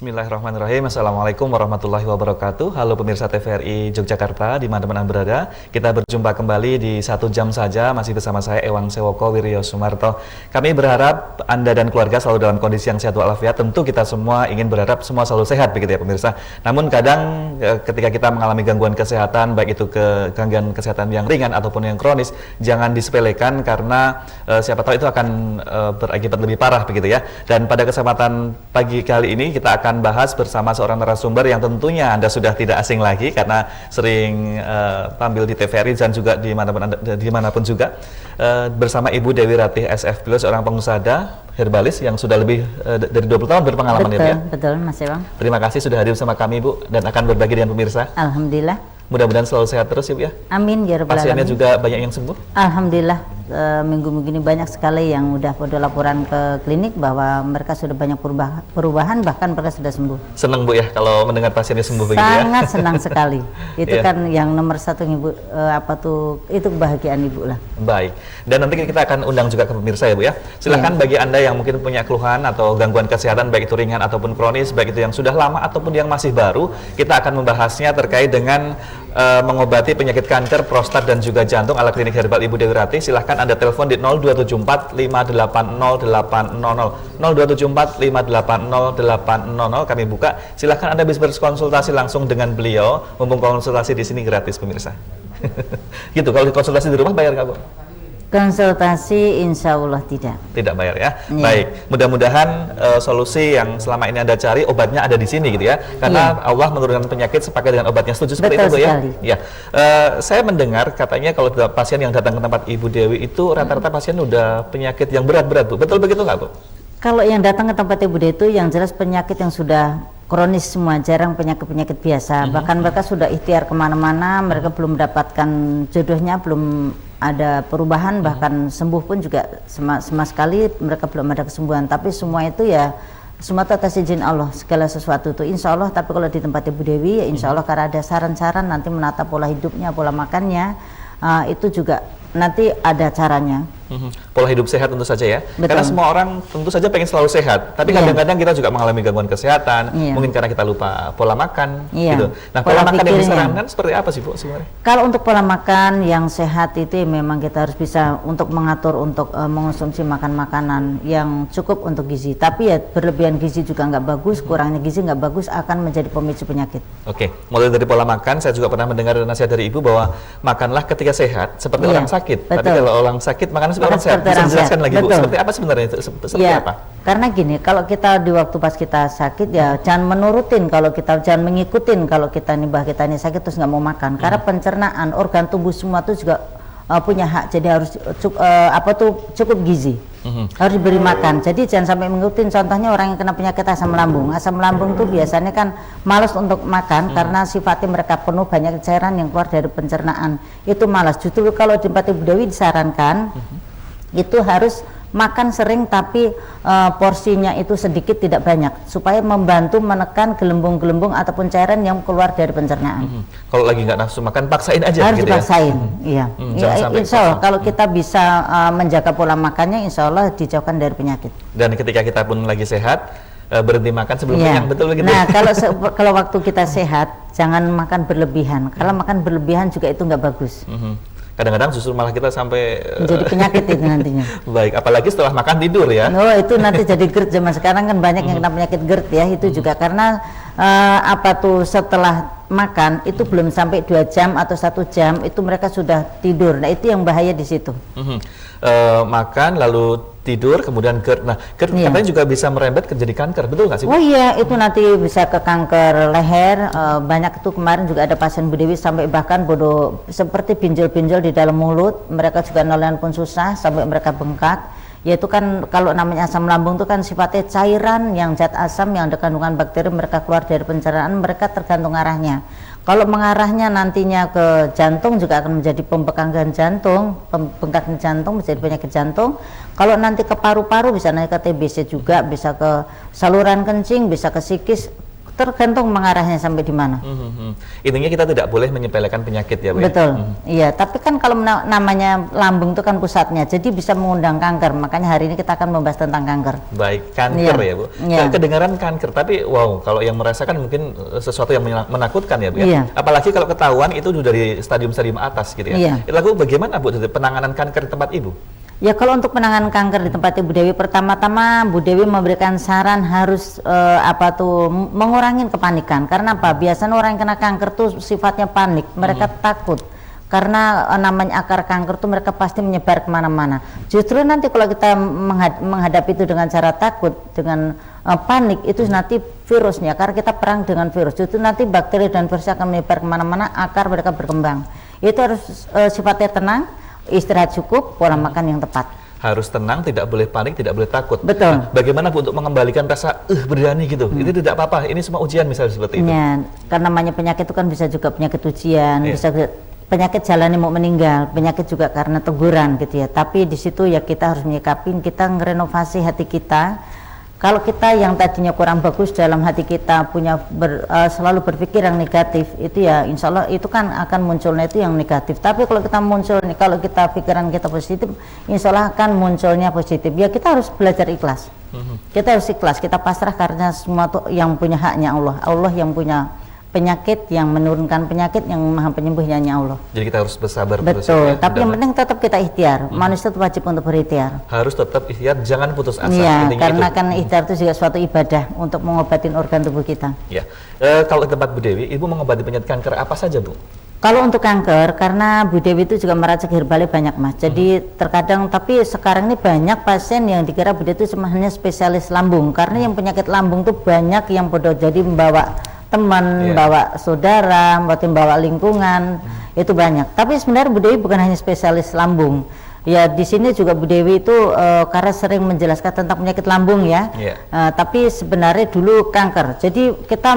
Bismillahirrahmanirrahim. Assalamualaikum warahmatullahi wabarakatuh. Halo pemirsa TVRI Yogyakarta di mana-mana berada. Kita berjumpa kembali di 1 jam saja masih bersama saya Ewang Sewoko Wiryo Sumarto. Kami berharap Anda dan keluarga selalu dalam kondisi yang sehat walafiat. Tentu kita semua ingin berharap semua selalu sehat begitu ya pemirsa. Namun kadang ketika kita mengalami gangguan kesehatan, baik itu gangguan kesehatan yang ringan ataupun yang kronis, jangan disepelekan karena siapa tahu itu akan berakibat lebih parah begitu ya. Dan pada kesempatan pagi kali ini kita akan bahas bersama seorang narasumber yang tentunya Anda sudah tidak asing lagi karena sering tampil di TVRI dan juga dimanapun juga bersama Ibu Dewi Ratih SF, beliau seorang pengusaha herbalis yang sudah lebih dari 20 tahun berpengalaman. Betul, ya. betul Mas Ewang. Terima kasih sudah hadir bersama kami Bu dan akan berbagi dengan pemirsa. Alhamdulillah. Mudah-mudahan selalu sehat terus Ibu ya. Amin ya rabbal alamin. Pasiennya juga banyak yang sembuh. Alhamdulillah. Minggu-minggu ini banyak sekali yang udah pada laporan ke klinik bahwa mereka sudah banyak perubahan, bahkan mereka sudah sembuh. Senang Bu ya kalau mendengar pasiennya sembuh begitu ya. Sangat senang sekali. Itu Yeah. kan yang nomor satu Ibu, itu kebahagiaan Ibu lah. Baik. Dan nanti kita akan undang juga ke pemirsa ya Bu ya. Silakan bagi Anda yang mungkin punya keluhan atau gangguan kesehatan baik itu ringan ataupun kronis, baik itu yang sudah lama ataupun yang masih baru, kita akan membahasnya terkait dengan mengobati penyakit kanker, prostat dan juga jantung ala klinik herbal Ibu Dewi Ratih. Silahkan Anda telepon di 0274 580 800 0274 580 800 kami buka. Silahkan Anda bisa berkonsultasi langsung dengan beliau. Mumpung konsultasi di sini gratis pemirsa. Gitu. Kalau konsultasi di rumah bayar nggak Bu? Konsultasi insya Allah tidak. Tidak bayar ya. Iya. Baik, mudah-mudahan solusi yang selama ini Anda cari obatnya ada di sini gitu ya. Karena Allah menurunkan penyakit sepakai dengan obatnya. Setuju seperti Betul itu Bu ya? sekali. Ya. Saya mendengar katanya kalau pasien yang datang ke tempat Ibu Dewi itu rata-rata pasien udah penyakit yang berat-berat Bu. Betul begitu nggak Bu? Kalau yang datang ke tempat Ibu Dewi itu yang jelas penyakit yang sudah kronis semua, jarang penyakit-penyakit biasa. Bahkan mereka sudah ikhtiar kemana-mana, mereka belum mendapatkan jodohnya, belum ada perubahan, bahkan sembuh pun juga sama sekali mereka belum ada kesembuhan. Tapi semua itu ya semua itu atas izin Allah, segala sesuatu itu insya Allah. Tapi kalau di tempat Ibu Dewi ya insya Allah karena ada saran-saran nanti menata pola hidupnya, pola makannya, itu juga nanti ada caranya. Pola hidup sehat tentu saja ya. Betul. Karena semua orang tentu saja pengen selalu sehat. Tapi kadang-kadang kita juga mengalami gangguan kesehatan. Mungkin karena kita lupa pola makan. Gitu. Nah, pola makan yang disarankan seperti apa sih Bu sebenarnya? Kalau untuk pola makan yang sehat itu memang kita harus bisa untuk mengatur untuk mengonsumsi makanan yang cukup untuk gizi. Tapi ya berlebihan gizi juga nggak bagus, kurangnya gizi nggak bagus, akan menjadi pemicu penyakit. Oke, mulai dari pola makan, saya juga pernah mendengar nasihat dari Ibu bahwa makanlah ketika sehat seperti orang sakit. Betul. Tapi kalau orang sakit makan seperti orang sehat. Bisa dijelaskan lagi Bu, seperti apa sebenarnya itu? Seperti apa? Karena gini, kalau kita di waktu pas kita sakit ya jangan menurutin, kalau kita jangan mengikutin kalau kita ini sakit terus nggak mau makan. Karena pencernaan organ tubuh semua itu juga punya hak, jadi harus cukup gizi. Harus diberi makan. Jadi jangan sampai mengikutin. Contohnya orang yang kena penyakit asam lambung. Asam lambung itu biasanya kan malas untuk makan karena sifatnya mereka penuh banyak cairan yang keluar dari pencernaan. Itu malas. Justru kalau di tempat Ibu Dewi disarankan itu harus makan sering tapi porsinya itu sedikit tidak banyak supaya membantu menekan gelembung-gelembung ataupun cairan yang keluar dari pencernaan. Kalau lagi nggak nafsu makan paksain aja harus gitu dipaksain. Ya? Iya. Insya Allah kalau kita bisa menjaga pola makannya insya Allah dijauhkan dari penyakit. Dan ketika kita pun lagi sehat berhenti makan sebelum kenyang, betul begitu? Nah kalau waktu kita sehat jangan makan berlebihan. Kalau makan berlebihan juga itu nggak bagus. Kadang-kadang justru malah kita sampai menjadi penyakit itu nantinya. Baik, apalagi setelah makan tidur ya. Oh, itu nanti jadi GERD. Zaman sekarang kan banyak yang kena penyakit GERD ya. Itu juga karena setelah makan itu belum sampai 2 jam atau 1 jam itu mereka sudah tidur. Nah, itu yang bahaya di situ. Makan lalu tidur kemudian GERD. Nah, GERD katanya juga bisa merembet ke jadi kanker, betul nggak sih? Oh iya, itu nanti bisa ke kanker leher. Banyak itu kemarin juga ada pasien Bu Dewi sampai bahkan seperti pinjol-pinjol di dalam mulut. Mereka juga nolehan pun susah sampai mereka bengkak. Yaitu kan kalau namanya asam lambung itu kan sifatnya cairan yang zat asam yang ada kandungan bakteri mereka keluar dari pencernaan, mereka tergantung arahnya. Kalau mengarahnya nantinya ke jantung juga akan menjadi pembengkakan jantung, pembengkakan jantung menjadi penyakit jantung. Kalau nanti ke paru-paru bisa naik ke TBC juga, bisa ke saluran kencing, bisa ke psikis, tergantung mengarahnya sampai di mana. Intinya kita tidak boleh menyepelekan penyakit ya Bu. Betul, iya. Tapi kan kalau namanya lambung itu kan pusatnya, jadi bisa mengundang kanker. Makanya hari ini kita akan membahas tentang kanker. Baik, kanker ya Bu. Kedengaran kanker, tapi wow, kalau yang merasakan mungkin sesuatu yang menakutkan ya Bu ya. Apalagi kalau ketahuan itu sudah dari stadium-stadium atas gitu ya. Lalu bagaimana Bu penanganan kanker di tempat Ibu? Ya, kalau untuk penanganan kanker di tempat Ibu Dewi, pertama-tama Bu Dewi memberikan saran harus mengurangi kepanikan. Karena apa? Biasanya orang yang kena kanker tuh sifatnya panik, mereka takut. Karena namanya akar kanker tuh mereka pasti menyebar kemana-mana. Justru nanti kalau kita menghadapi itu dengan cara takut, dengan panik, itu nanti virusnya, karena kita perang dengan virus, justru nanti bakteri dan virus akan menyebar kemana-mana, akar mereka berkembang. Itu harus sifatnya tenang, istirahat cukup, pola makan yang tepat. Harus tenang, tidak boleh panik, tidak boleh takut. Betul. Nah, bagaimana Bu untuk mengembalikan rasa berani gitu? Itu tidak apa-apa. Ini semua ujian misalnya seperti itu. Ya, karena namanya penyakit itu kan bisa juga penyakit ujian, bisa penyakit jalani mau meninggal, penyakit juga karena teguran gitu ya. Tapi di situ ya kita harus menyikapi, kita ngerenovasi hati kita. Kalau kita yang tadinya kurang bagus dalam hati kita punya selalu berpikir yang negatif, itu ya insya Allah itu kan akan munculnya itu yang negatif. Tapi kalau kita kalau kita pikiran kita positif, insya Allah akan munculnya positif. Ya kita harus belajar ikhlas. Kita harus ikhlas, kita pasrah karena semua itu yang punya haknya Allah. Allah yang punya penyakit, yang menurunkan penyakit, yang maha penyembuhnya Allah. Jadi kita harus bersabar. Betul, tapi yang penting tetap kita ikhtiar. Manusia itu wajib untuk berikhtiar. Harus tetap ikhtiar, jangan putus asa. Iya, karena kan ikhtiar itu juga suatu ibadah untuk mengobatin organ tubuh kita. Ya, kalau di tempat Bu Dewi, Ibu mengobati penyakit kanker apa saja Bu? Kalau untuk kanker, karena Bu Dewi itu juga meracik herbalnya banyak Mas. Jadi terkadang, tapi sekarang ini banyak pasien yang dikira Bu Dewi itu cuma hanya spesialis lambung. Karena yang penyakit lambung itu banyak yang bodoh, jadi membawa teman, bawa saudara, bawa lingkungan, itu banyak. Tapi sebenarnya Bu Dewi bukan hanya spesialis lambung. Ya di sini juga Bu Dewi itu karena sering menjelaskan tentang penyakit lambung ya. Tapi sebenarnya dulu kanker. Jadi kita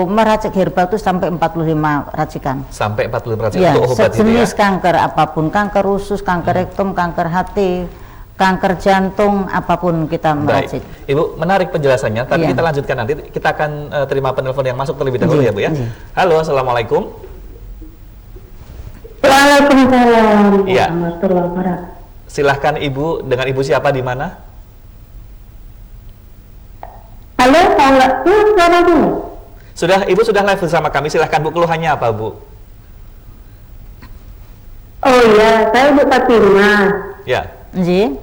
meracik herbal itu sampai 45 racikan. Sampai 45 racikan untuk obat sejenis kanker apapun, kanker usus, kanker rektum, kanker hati, kanker jantung, apapun kita meracik. Baik. Ibu, menarik penjelasannya, tapi kita lanjutkan nanti. Kita akan terima penelpon yang masuk terlebih dahulu ya Bu ya. Halo, Assalamualaikum. Waalaikumsalam. Iya. Silahkan Ibu, dengan Ibu siapa di mana? Halo, suara Bu. Sudah, Ibu sudah live bersama kami, silahkan Bu, keluhannya apa Bu? Oh iya, saya Bu Fatima. Ya. Nji.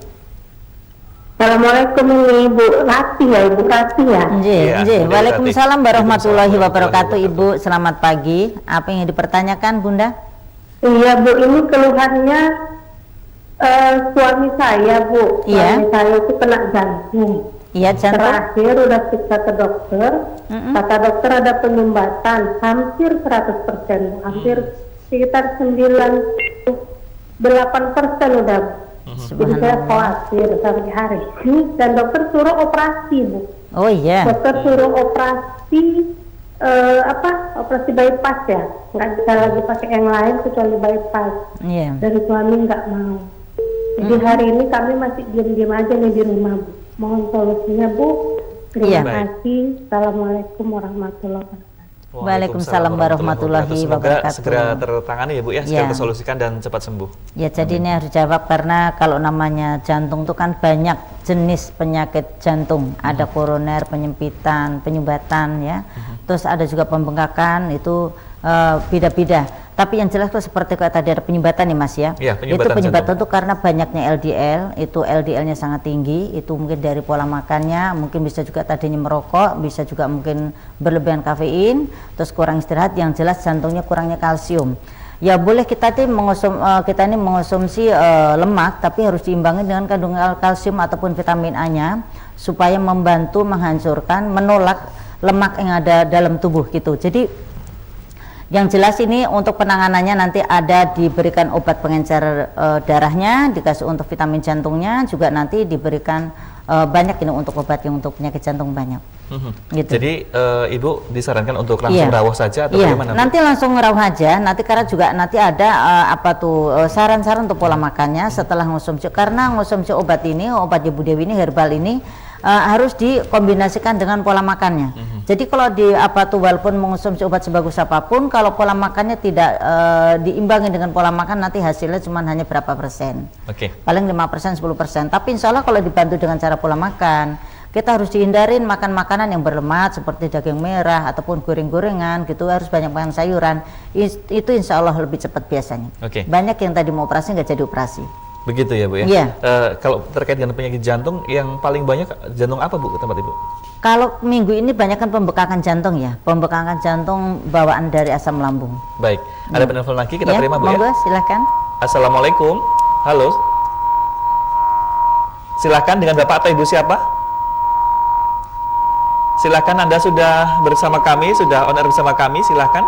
Assalamualaikum, ini Ibu Rati ya, Ibu Rati ya. Nji. Waalaikumsalam warahmatullahi wabarakatuh. Ibu, selamat pagi. Apa yang dipertanyakan, Bunda? Iya Bu, ini keluhannya suami saya Bu. Suami saya itu kena jantung. Iya, jantung. Terakhir udah periksa ke dokter, kata dokter ada penyumbatan hampir 100%, hampir sekitar 98% udah. Jadi saya khawatir sampai hari ini, dan dokter suruh operasi Bu. Oh iya. Dokter suruh operasi operasi bypass ya, nggak bisa lagi pakai yang lain kecuali bypass. Dan suami nggak mau. Jadi hari ini kami masih diam-diam aja nih di rumah Bu. Mohon solusinya Bu. Terima kasih. Assalamualaikum warahmatullahi wabarakatuh. Waalaikumsalam warahmatullahi wabarakatuh. Segera tertangani ya Bu ya, segera tersolusikan dan cepat sembuh. Ya, jadi ini harus jawab karena kalau namanya jantung itu kan banyak jenis penyakit jantung. Ada koroner, penyempitan, penyumbatan ya. Terus ada juga pembengkakan, itu beda-beda. Tapi yang jelas tuh seperti kayak tadi ada penyumbatan nih Mas ya. Itu penyumbatan itu karena banyaknya LDL, itu LDL-nya sangat tinggi, itu mungkin dari pola makannya, mungkin bisa juga tadinya merokok, bisa juga mungkin berlebihan kafein, terus kurang istirahat, yang jelas jantungnya kurangnya kalsium. Ya boleh kita ini mengonsumsi lemak, tapi harus diimbangi dengan kandungan kalsium ataupun vitamin A-nya supaya membantu menghancurkan, menolak lemak yang ada dalam tubuh gitu. Jadi yang jelas ini untuk penanganannya nanti ada diberikan obat pengencer darahnya, dikasih untuk vitamin jantungnya, juga nanti diberikan banyak ini untuk obat yang untuk penyakit jantung banyak. Gitu. Jadi Ibu disarankan untuk langsung rawuh saja atau bagaimana? Nanti langsung rawuh aja, nanti karena juga nanti ada saran-saran untuk pola makannya setelah ngonsumsi, karena ngonsumsi obat ini, obat Ibu Dewi ini herbal ini harus dikombinasikan dengan pola makannya. Jadi kalau walaupun mengonsumsi obat sebagus apapun, kalau pola makannya tidak diimbangi dengan pola makan, nanti hasilnya cuma hanya berapa persen. Paling 5%, 10%. Tapi insya Allah kalau dibantu dengan cara pola makan, kita harus dihindarin makan makanan yang berlemak seperti daging merah ataupun goreng-gorengan gitu, harus banyak makan sayuran. Itu insya Allah lebih cepat biasanya. Banyak yang tadi mau operasi nggak jadi operasi. Begitu ya Bu ya? Iya. Kalau terkait dengan penyakit jantung, yang paling banyak jantung apa Bu ke tempat Ibu? Kalau minggu ini banyak kan pembekakan jantung ya, pembekakan jantung bawaan dari asam lambung. Baik, ada penelpon lagi, kita terima Bu monggo, ya. Silakan. Assalamualaikum, halo. Silakan, dengan Bapak atau Ibu siapa? Silakan, Anda sudah bersama kami, sudah on air bersama kami, silakan.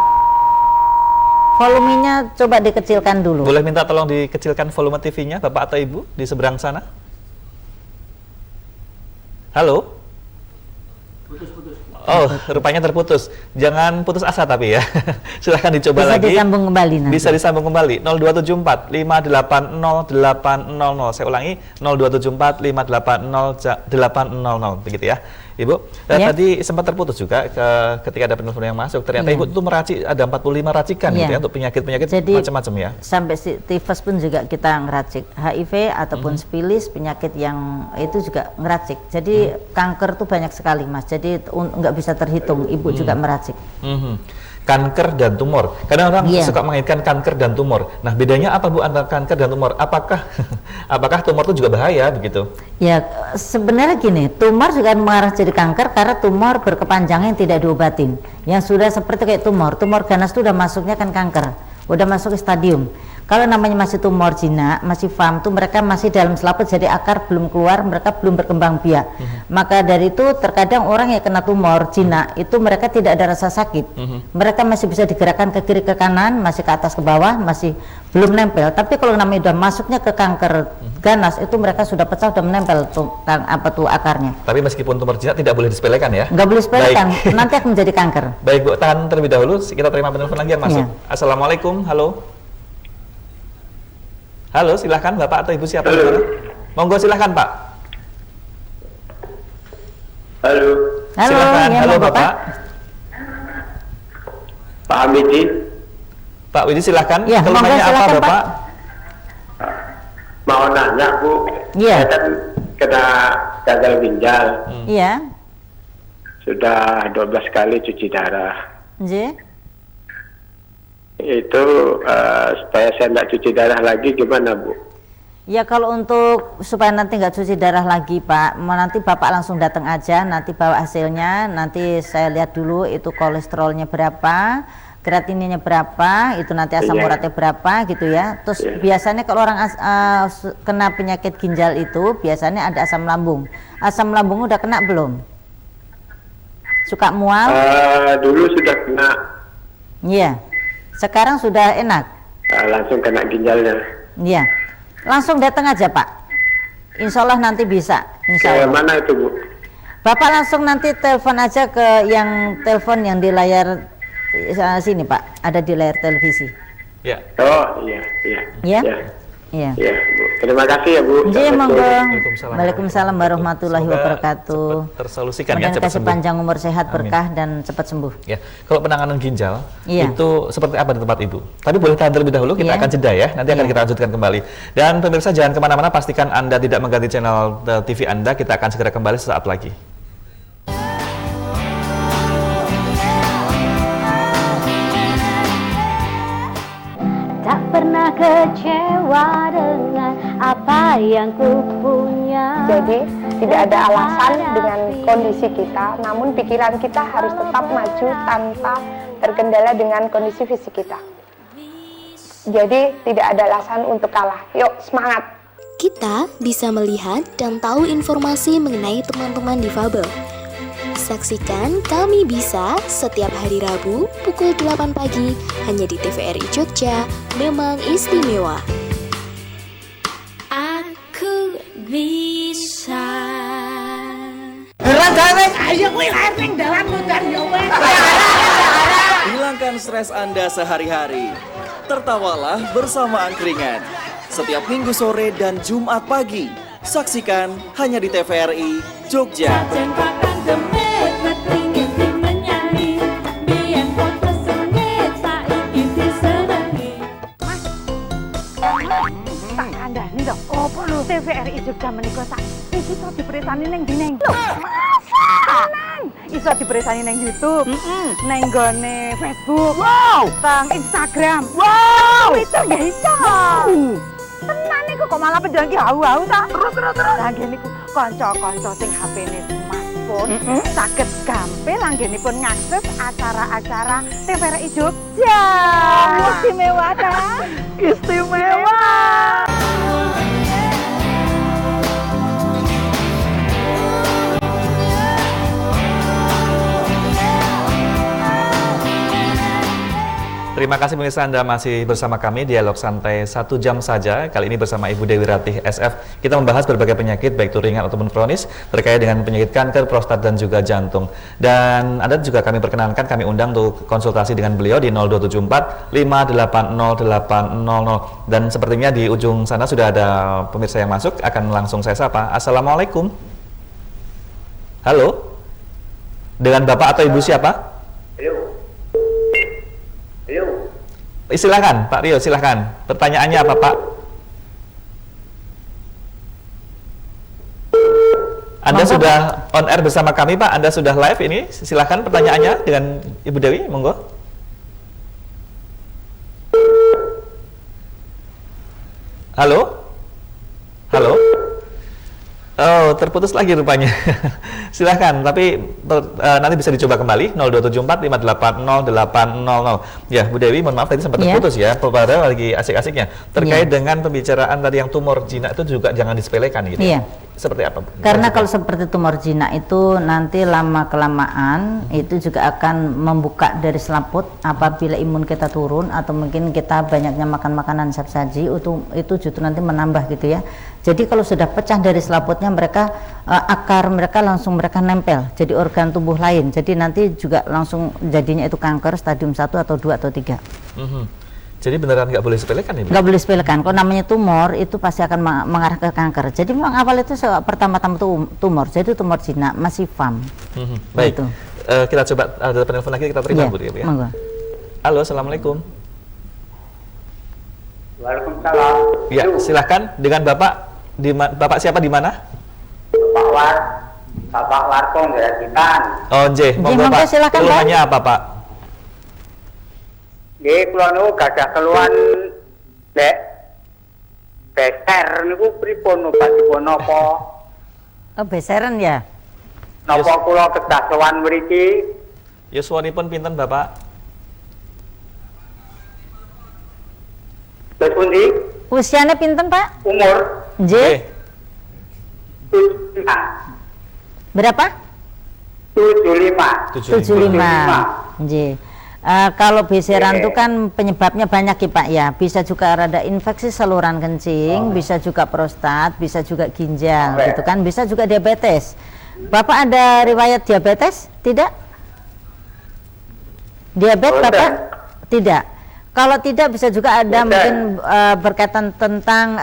Volumenya coba dikecilkan dulu. Boleh minta tolong dikecilkan volume TV-nya, Bapak atau Ibu di seberang sana? Halo? Oh, rupanya terputus. Jangan putus asa tapi ya. Silahkan dicoba lagi. Bisa disambung kembali nanti. Bisa disambung kembali. 0274 580 800. Saya ulangi, 0274 580 800. Begitu ya, Ibu. Tadi sempat terputus juga ketika ada penelpon yang masuk. Ternyata Ibu itu meracik ada 45 racikan gitu ya, untuk penyakit-penyakit macam-macam ya. Sampai tifus pun juga kita ngeracik. HIV ataupun sifilis, penyakit yang itu juga ngeracik. Jadi kanker tuh banyak sekali Mas. Jadi nggak bisa terhitung. Ibu juga meracik. Kanker dan tumor. Kadang orang suka mengaitkan kanker dan tumor. Nah, bedanya apa Bu antara kanker dan tumor? Apakah tumor itu juga bahaya begitu? Ya, sebenarnya gini, tumor juga mengarah jadi kanker karena tumor berkepanjangan yang tidak diobatin. Yang sudah seperti kayak tumor ganas itu udah masuknya kan kanker, udah masuk ke stadium. Kalau namanya masih tumor jinak, masih FAM tuh mereka masih dalam selaput, jadi akar belum keluar, mereka belum berkembang biak. Maka dari itu terkadang orang yang kena tumor jinak itu mereka tidak ada rasa sakit. Mereka masih bisa digerakkan ke kiri ke kanan, masih ke atas ke bawah, masih belum nempel. Tapi kalau namanya udah masuknya ke kanker ganas itu mereka sudah pecah, sudah menempel tuh akarnya. Tapi meskipun tumor jinak tidak boleh disepelekan ya? Nggak boleh disepelekan, nanti akan menjadi kanker. Baik Bu, tahan terlebih dahulu, kita terima penelpon lagi yang masuk. Assalamualaikum, halo. Halo, silahkan Bapak atau Ibu siapa? Monggo silahkan Pak. Halo. Silahkan, halo Bapak. Pak Widi. Pak Widi silahkan. Ya, keluhannya apa Bapak? Mau nanya Bu. Saya kan kena gagal ginjal. Iya. Sudah 12 kali cuci darah. Itu supaya saya nggak cuci darah lagi gimana Bu? Ya kalau untuk supaya nanti nggak cuci darah lagi Pak, nanti Bapak langsung datang aja, nanti bawa hasilnya, nanti saya lihat dulu itu kolesterolnya berapa, kreatinine berapa, itu nanti asam uratnya berapa gitu ya. Terus biasanya kalau orang kena penyakit ginjal itu biasanya ada asam lambung. Asam lambung udah kena belum? Suka mual? Dulu sudah kena. Iya. Sekarang sudah enak? Langsung kena ginjalnya. Iya. Langsung datang aja Pak. Insya Allah nanti bisa. Insya Allah. Mana itu Bu? Bapak langsung nanti telepon aja ke telepon yang di layar sini Pak. Ada di layar televisi. Ya. Oh iya. Iya. Iya. Ya, Bu. Terima kasih ya Bu. Waalaikumsalam warahmatullahi wabarakatuh. Tersolusikan ya, cepat kasih sembuh. Panjang umur, sehat, berkah dan cepat sembuh. Ya, kalau penanganan ginjal itu seperti apa di tempat Ibu? Tapi boleh tahan terlebih dahulu, kita akan jeda ya. Nanti akan kita lanjutkan kembali. Dan pemirsa jangan kemana-mana, pastikan Anda tidak mengganti channel TV Anda. Kita akan segera kembali sesaat lagi. Tak pernah kecewa dengan apa yang ku punya. Jadi tidak ada alasan dengan kondisi kita, namun pikiran kita harus tetap maju tanpa terkendala dengan kondisi fisik kita. Jadi tidak ada alasan untuk kalah. Yuk semangat! Kita bisa melihat dan tahu informasi mengenai teman-teman difabel. Saksikan Kami Bisa setiap hari Rabu pukul 8 pagi hanya di TVRI Jogja, memang istimewa. Aku bisa. Hilangkan stres Anda sehari-hari. Tertawalah bersama angkringan. Setiap Minggu sore dan Jumat pagi. Saksikan hanya di TVRI Jogja. diperesani neng di neng. Masa? Iso diperesani neng YouTube, neng gone Facebook, teng Instagram, Twitter gak iso. Tenan niku kok malah penjualan ki hau-hau ta? Terus. Lah ngene niku kanca-kanca sing HP-ne smartphone saged gampil anggenipun ngakses acara-acara TVRI Jogja. Istimewa ta? Istimewa. Terima kasih pemirsa, Anda masih bersama kami Dialog Santai 1 jam saja. Kali ini bersama Ibu Dewi Ratih SF. Kita membahas berbagai penyakit baik itu ringan ataupun kronis terkait dengan penyakit kanker, prostat dan juga jantung. Dan Anda juga kami perkenankan, kami undang untuk konsultasi dengan beliau di 0274 580 800. Dan sepertinya di ujung sana sudah ada pemirsa yang masuk, akan langsung saya sapa. Assalamualaikum. Halo. Dengan Bapak atau Ibu siapa? Silakan Pak Rio, silakan. Pertanyaannya apa Pak? Anda sudah on air bersama kami Pak, Anda sudah live ini. Silakan pertanyaannya dengan Ibu Dewi, monggo. Halo? Halo? Oh, terputus lagi rupanya. Silahkan, tapi nanti bisa dicoba kembali 0274 580 800. Ya, Bu Dewi, mohon maaf tadi sempat terputus ya. Padahal lagi asik-asiknya. Terkait dengan pembicaraan tadi yang tumor jinak itu juga jangan disepelekan gitu. Iya. Seperti apa? Karena kalau seperti tumor jinak itu nanti lama-kelamaan itu juga akan membuka dari selaput apabila imun kita turun atau mungkin kita banyaknya makan makanan saji itu justru nanti menambah gitu ya. Jadi kalau sudah pecah dari selaputnya mereka akar mereka langsung nempel jadi organ tubuh lain. Jadi nanti juga langsung jadinya itu kanker stadium 1 atau 2 atau 3. Jadi beneran nggak boleh sepelekan ya? Nggak boleh sepelekan. Kalau namanya tumor itu pasti akan mengarah ke kanker. Jadi memang awal itu pertama-tama tumor. Jadi tumor jinak masih FAM. Baik. Gitu. Kita coba ada penelpon lagi, kita terima Bu Dewi ya. Monggo. Halo, assalamualaikum. Waalaikumsalam. Ya, silahkan dengan Bapak. Bapak siapa di mana? Bapak Warkong ya kita. Oh, monggo Pak. Silakan, keluhannya apa Pak? Nggih, kula niku gadah keluhan lek beser niku pripun obatipun napa? Oh, beseran ya? Napa kula kedah sowan mriki? Yuswanipun pinten Bapak? Terus pundi? Usianya pinten Pak? Umur Nggih. 75. Berapa? 75. Nggih. Kalau beseran itu kan penyebabnya banyak ya Pak ya. Bisa juga rada infeksi saluran kencing, bisa juga prostat, bisa juga ginjal gitu kan, bisa juga diabetes. Bapak ada riwayat diabetes? Tidak? Diabetes Bapak? Tidak. Kalau tidak bisa juga ada mungkin berkaitan tentang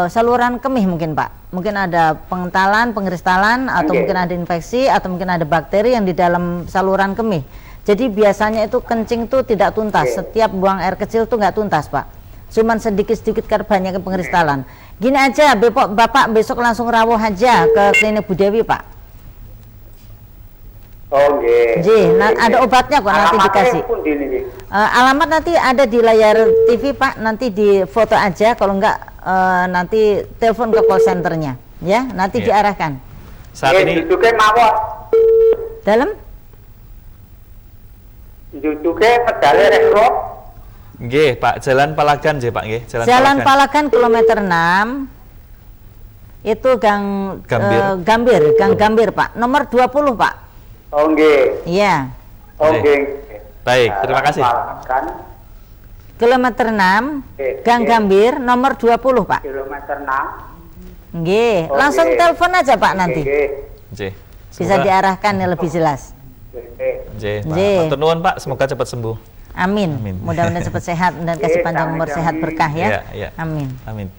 saluran kemih mungkin Pak. Mungkin ada pengentalan, pengeristalan atau mungkin ada infeksi atau mungkin ada bakteri yang di dalam saluran kemih. Jadi biasanya itu kencing tuh tidak tuntas. Setiap buang air kecil tuh nggak tuntas Pak. Cuman sedikit-sedikit karena banyak pengeristalan. Gini aja, Bapak besok langsung rawuh aja ke klinik Bu Dewi Pak. Oh nggih. Ada obatnya kok nanti dikasih. Alamat nanti ada di layar TV Pak, nanti di foto aja, kalau enggak nanti telepon ke call centernya ya, nanti diarahkan. Saat ini duduke mawon. Dalam? Duduke pedale rek ro. Nggih, Pak, Jalan Palagan nggih, Pak nggih, Jalan Palagan kilometer 6. Itu Gang Gambir Pak, nomor 20 Pak. Oh nggih. Iya. Oh nggih. Baik, terima kasih. Kilometer 6, Gang Gambir, nomor 20 Pak. Kilometer 6. Nggih, langsung telepon aja Pak nanti. Nggih. Bisa diarahkan yang lebih jelas. Nggih, Pak. Matur nuwun Pak, semoga cepat sembuh. Amin. Mudah-mudahan cepat sehat dan kasih panjang umur sehat berkah ya. Amin. Amin.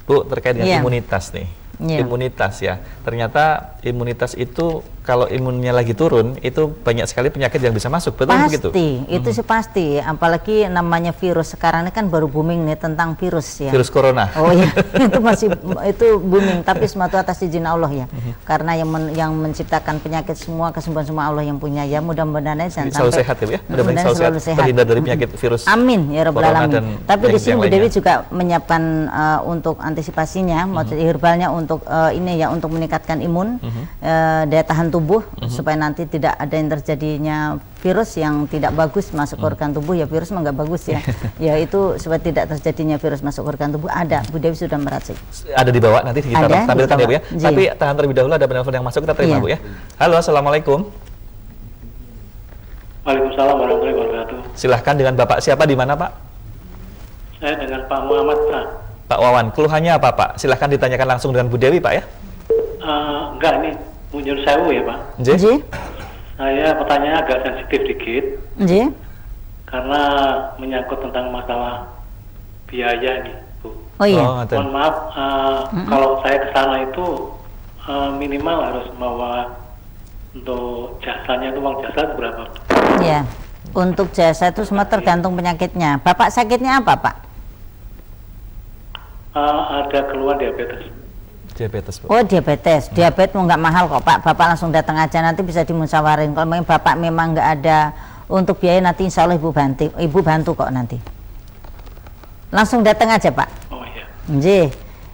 Bu, terkait dengan imunitas nih. Iya. Imunitas ya. Ternyata imunitas itu kalau imunnya lagi turun, itu banyak sekali penyakit yang bisa masuk, betul begitu? Pasti, itu sih pasti. Apalagi namanya virus sekarang ini kan baru booming nih tentang virus ya. Virus corona. Oh iya, itu booming, tapi semua itu atas izin Allah ya. Karena yang menciptakan penyakit semua kesembuhan semua Allah yang punya ya. Mudah-mudahan jangan selalu sampai sehat ya, Bu, ya. Mudah-mudahan selalu sehat, terhindar dari penyakit virus. Amin ya rabbal corona alamin. dan Tapi di sini Bu yang Dewi lainnya. juga menyiapkan untuk antisipasinya, maksudnya herbalnya untuk ini ya, untuk meningkatkan imun, daya tahan tubuh supaya nanti tidak ada yang terjadinya virus yang tidak bagus masuk ke organ tubuh ya. Virus mah nggak bagus ya. Ya itu supaya tidak terjadinya virus masuk ke organ tubuh, ada Bu Dewi sudah meracik. Ada di bawah, nanti kita Ada, tampilkan ya Bu ya. Ji. Tapi tahan terlebih dahulu, ada penelpon yang masuk, kita terima Iya. Bu ya. Halo, assalamualaikum. Waalaikumsalam warahmatullahi wabarakatuh. Silahkan, dengan Bapak siapa, di mana Pak? Saya dengan Pak Muhammad, Pak. Pak Wawan, keluhannya apa Pak? Silahkan ditanyakan langsung dengan Bu Dewi Pak ya. Enggak, ini Munjur Sewu ya Pak. Nggih. Nggih. Saya pertanyaan agak sensitif dikit Nggih. karena menyangkut tentang masalah biaya nih Bu. Oh iya. ngoten. Mohon maaf, kalau saya ke sana itu minimal harus bawa untuk jasanya itu, uang jasa itu berapa? Ya. Untuk jasa itu semua tergantung penyakitnya. Bapak sakitnya apa Pak? Ada keluhan diabetes. Diabetes Bu. Oh diabetes, diabetes mau nggak mahal kok Pak. Bapak langsung datang aja, nanti bisa dimusyawarin. Kalau memang Bapak memang nggak ada untuk biaya, nanti insya Allah ibu bantu kok nanti. Langsung datang aja Pak. Oh iya. Nggih,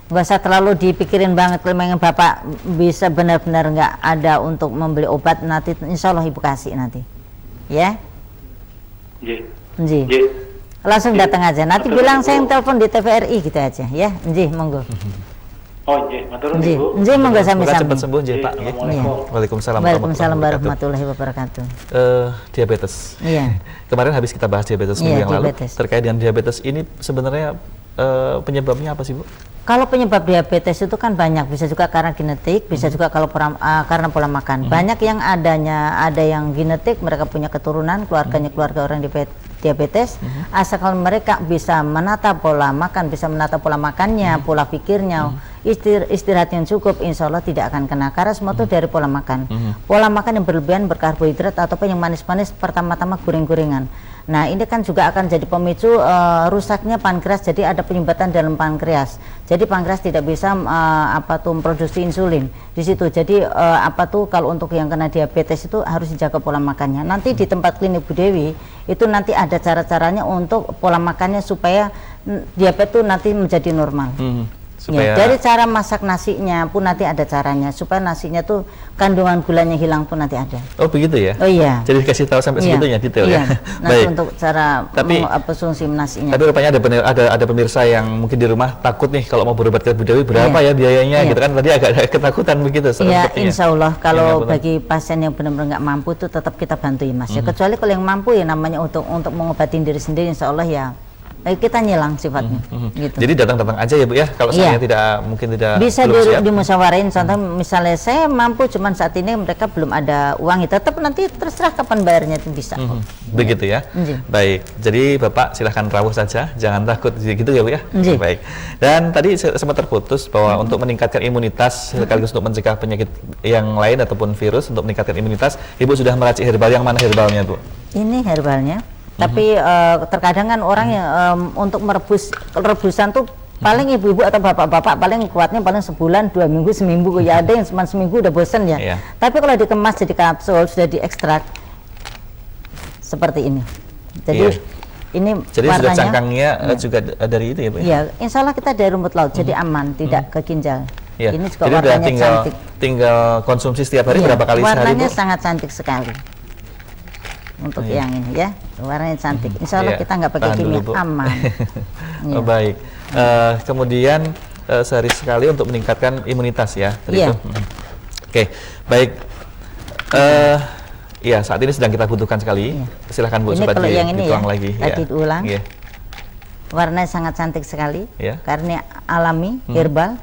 nggak usah terlalu dipikirin banget. Kalau memang Bapak bisa benar-benar nggak ada untuk membeli obat, nanti insya Allah ibu kasih nanti. Ya? Nggih. Nggih. Nggih. Langsung datang aja. Nanti Matur bilang nuwun, saya yang Bu. telepon di TVRI gitu aja ya. Nggih, monggo. Oh nggih, matur nuwun Nggih, Bu. nggih monggo Semoga cepat sami-sami. sembuh nggih Pak. Nggih. Assalamualaikum. Waalaikumsalam Waalaikumsalam warahmatullahi wabarakatuh. Diabetes. Iya. Kemarin habis kita bahas diabetes minggu Iya, yang lalu. diabetes. Terkait dengan diabetes ini sebenarnya penyebabnya apa sih Bu? Kalau penyebab diabetes itu kan banyak, bisa juga karena genetik, bisa juga kalau karena pola makan. Banyak yang ada yang genetik, mereka punya keturunan, keluarganya keluarga orang diabetes. Asalkan mereka bisa menata pola makan, bisa menata pola makannya, pola pikirnya, istirahat yang cukup, insya Allah tidak akan kena. Karena semua itu dari pola makan. Pola makan yang berlebihan berkarbohidrat ataupun yang manis-manis, pertama-tama goreng-gorengan. Nah ini kan juga akan jadi pemicu rusaknya pankreas, jadi ada penyumbatan dalam pankreas. Jadi pankreas tidak bisa memproduksi insulin di situ. Jadi kalau untuk yang kena diabetes itu harus dijaga pola makannya. Nanti di tempat klinik Bu Dewi itu nanti ada cara-caranya untuk pola makannya supaya diabetes itu nanti menjadi normal. Ya, dari cara masak nasinya pun nanti ada caranya supaya nasinya tuh kandungan gulanya hilang pun nanti ada. Oh begitu ya? Oh iya. Jadi dikasih tahu sampai segitunya detail iya. ya? Nanti Baik. untuk cara Tapi- konsumsi nasinya. Tapi rupanya ada pemirsa yang mungkin di rumah takut nih kalau mau berobat ke Bu Dewi berapa ya biayanya Iya. gitu kan, tadi agak ada ketakutan begitu Ya, sepertinya. insya Allah Iya, kalau benar. bagi pasien yang benar-benar nggak mampu itu tetap kita bantuin Mas. Ya, kecuali kalau yang mampu ya namanya untuk mengobatin diri sendiri, insya Allah ya kita nyilang sifatnya. Gitu. Jadi datang-datang aja ya Bu ya, kalau Iya. saya mungkin tidak Bisa belum siap. dimusyawarain, contoh misalnya saya mampu cuman saat ini mereka belum ada uang, tetap nanti terserah kapan bayarnya itu bisa. kok. Begitu ya. Iya. Baik. Jadi Bapak silahkan rawuh saja, jangan takut gitu ya Bu ya. Iya. Baik. Dan tadi sempat terputus bahwa untuk meningkatkan imunitas sekaligus untuk mencegah penyakit yang lain ataupun virus, untuk meningkatkan imunitas, Ibu sudah meracik herbal. Yang mana herbalnya Bu? Ini herbalnya. Tapi terkadang kan orang yang untuk rebusan tuh paling ibu-ibu atau bapak-bapak paling kuatnya paling sebulan, 2 minggu, seminggu ya, ada yang cuma seminggu udah bosen ya. Iya. Tapi kalau dikemas jadi kapsul, sudah diekstrak seperti ini. Jadi Iya. ini Jadi sudah warnanya cangkangnya juga dari itu ya Bu? ya, insya Allah kita dari rumput laut, jadi aman, tidak ke ginjal. Iya. Ini juga Jadi udah warnanya cantik. tinggal konsumsi setiap hari Iya, berapa kali sehari warnanya Bu? sangat cantik sekali. Untuk Iya. yang ini ya, warnanya cantik. Insya Allah Iya, kita nggak pakai tahan dulu, kimia, Bu. aman. Oh, Iya. baik. Kemudian sehari sekali untuk meningkatkan imunitas ya. tadi Iya. itu. Oke, baik. Iya, saat ini sedang kita butuhkan sekali. Iya. Silahkan Bu, Ini coba kalau yang ini dituang ya, lagi. lagi diulang. Iya. Warnanya sangat cantik sekali, Ya. karena alami, herbal,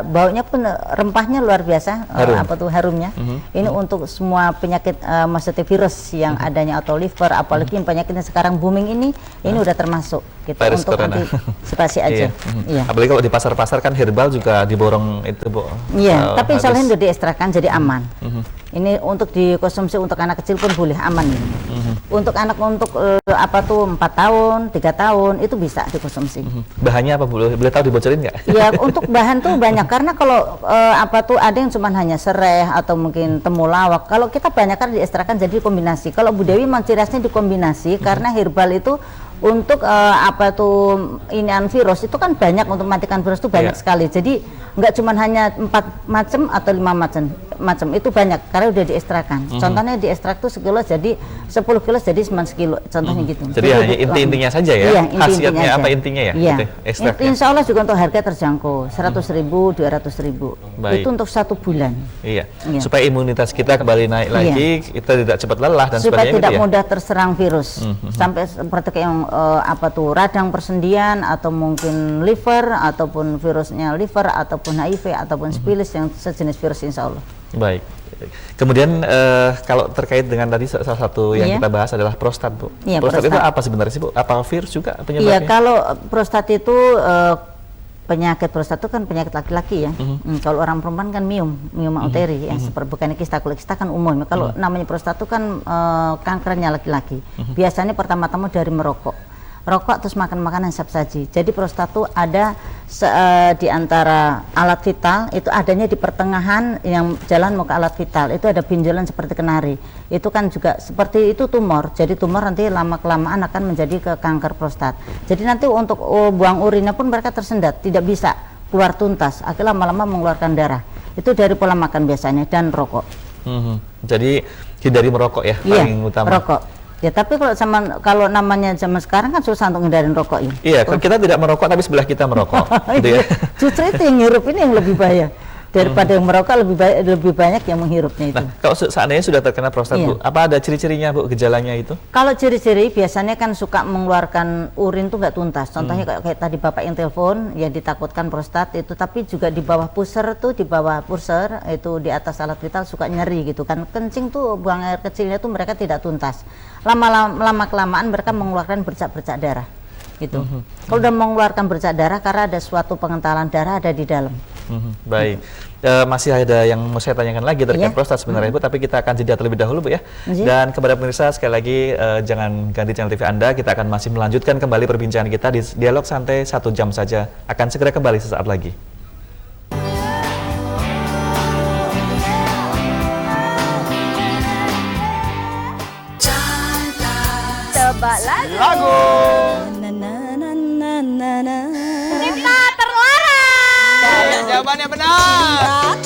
baunya pun rempahnya luar biasa, Harum. harumnya. Ini untuk semua penyakit, maksudnya virus yang adanya atau liver, apalagi yang penyakitnya sekarang booming ini udah termasuk gitu Virus untuk corona. antisipasi aja. Iya. Apalagi kalau di pasar-pasar kan herbal juga diborong itu Bu. Iya, tapi insya Allah harus- ini udah diekstrakan jadi aman. Ini untuk dikonsumsi untuk anak kecil pun boleh, aman ini. Untuk anak untuk 4 tahun, 3 tahun itu bisa dikonsumsi. Bahannya apa Bu? Boleh tahu dibocorin nggak? Ya, untuk bahan tuh banyak karena kalau ada yang cuma hanya serai atau mungkin temulawak. Kalau kita banyak kan diekstrakan jadi kombinasi. Kalau Bu Dewi ciri khasnya dikombinasi karena herbal itu untuk inian virus itu kan banyak, untuk matikan virus itu banyak sekali. Jadi nggak cuma hanya 4 macam atau 5 macam itu banyak karena udah diekstrakan. Contohnya diekstrak tuh sekilo jadi 10 kilo jadi 9 kilo, contohnya gitu. Jadi hanya inti-intinya saja ya. Iya, khasiatnya apa intinya ya? Iya. Gitu, ekstraknya. Insya Allah juga untuk harga terjangkau 100.000, 200.000. Baik. Itu untuk 1 bulan. Iya. Supaya imunitas kita kembali naik lagi, kita tidak cepat lelah dan supaya sebagainya. tidak gitu ya? mudah terserang virus. Sampai seperti kayak yang radang persendian atau mungkin liver ataupun virusnya liver ataupun HIV ataupun sipilis yang sejenis virus, insya Allah. Baik. Kemudian kalau terkait dengan tadi salah satu yang kita bahas adalah prostat, Bu. Iya, prostat itu apa sebenarnya sih, Bu? Apa virus juga penyebabnya? Iya, kalau prostat itu penyakit prostat itu kan penyakit laki-laki ya. Kalau orang perempuan kan miom uteri ya, seperti bukan kista, kalau kista kan umum. Kalau namanya prostat itu kan kankernya laki-laki. Biasanya pertama-tama dari merokok. Rokok terus makan makanan siap saji. Jadi prostat itu ada di antara alat vital, itu adanya di pertengahan yang jalan mau ke alat vital. Itu ada benjolan seperti kenari. Itu kan juga seperti itu tumor. Jadi tumor nanti lama-kelamaan akan menjadi ke kanker prostat. Jadi nanti untuk buang urinnya pun mereka tersendat, tidak bisa keluar tuntas. Akhirnya lama-lama mengeluarkan darah. Itu dari pola makan biasanya dan rokok. Jadi hindari merokok ya, paling utama. Rokok. Ya, tapi kalau namanya zaman sekarang kan susah untuk ngindarin rokok ya. Iya, kita tidak merokok tapi sebelah kita merokok. Gitu ya. Justru itu yang ngirup ini yang lebih bahaya. Daripada yang merokok lebih banyak yang menghirupnya itu. Nah, kalau seandainya sudah terkena prostat, Bu, apa ada ciri-cirinya, Bu, gejalanya itu? Kalau ciri-ciri biasanya kan suka mengeluarkan urin tuh nggak tuntas. Contohnya kayak tadi Bapak yang telepon, ya ditakutkan prostat itu, tapi juga di bawah pusar itu di atas alat vital suka nyeri gitu kan. Kencing tuh, buang air kecilnya tuh mereka tidak tuntas. Lama kelamaan mereka mengeluarkan bercak-bercak darah gitu. Kalau udah mengeluarkan bercak darah karena ada suatu pengentalan darah ada di dalam. Baik, masih ada yang mau saya tanyakan lagi terkait prostat sebenarnya, Bu, tapi kita akan jeda terlebih dahulu, Bu ya. Dan kepada pemirsa sekali lagi jangan ganti channel TV Anda, kita akan masih melanjutkan kembali perbincangan kita di Dialog Santai 1 jam saja, akan segera kembali sesaat lagi. Tebak lagu. Cinta terlarang. Jawabannya benar.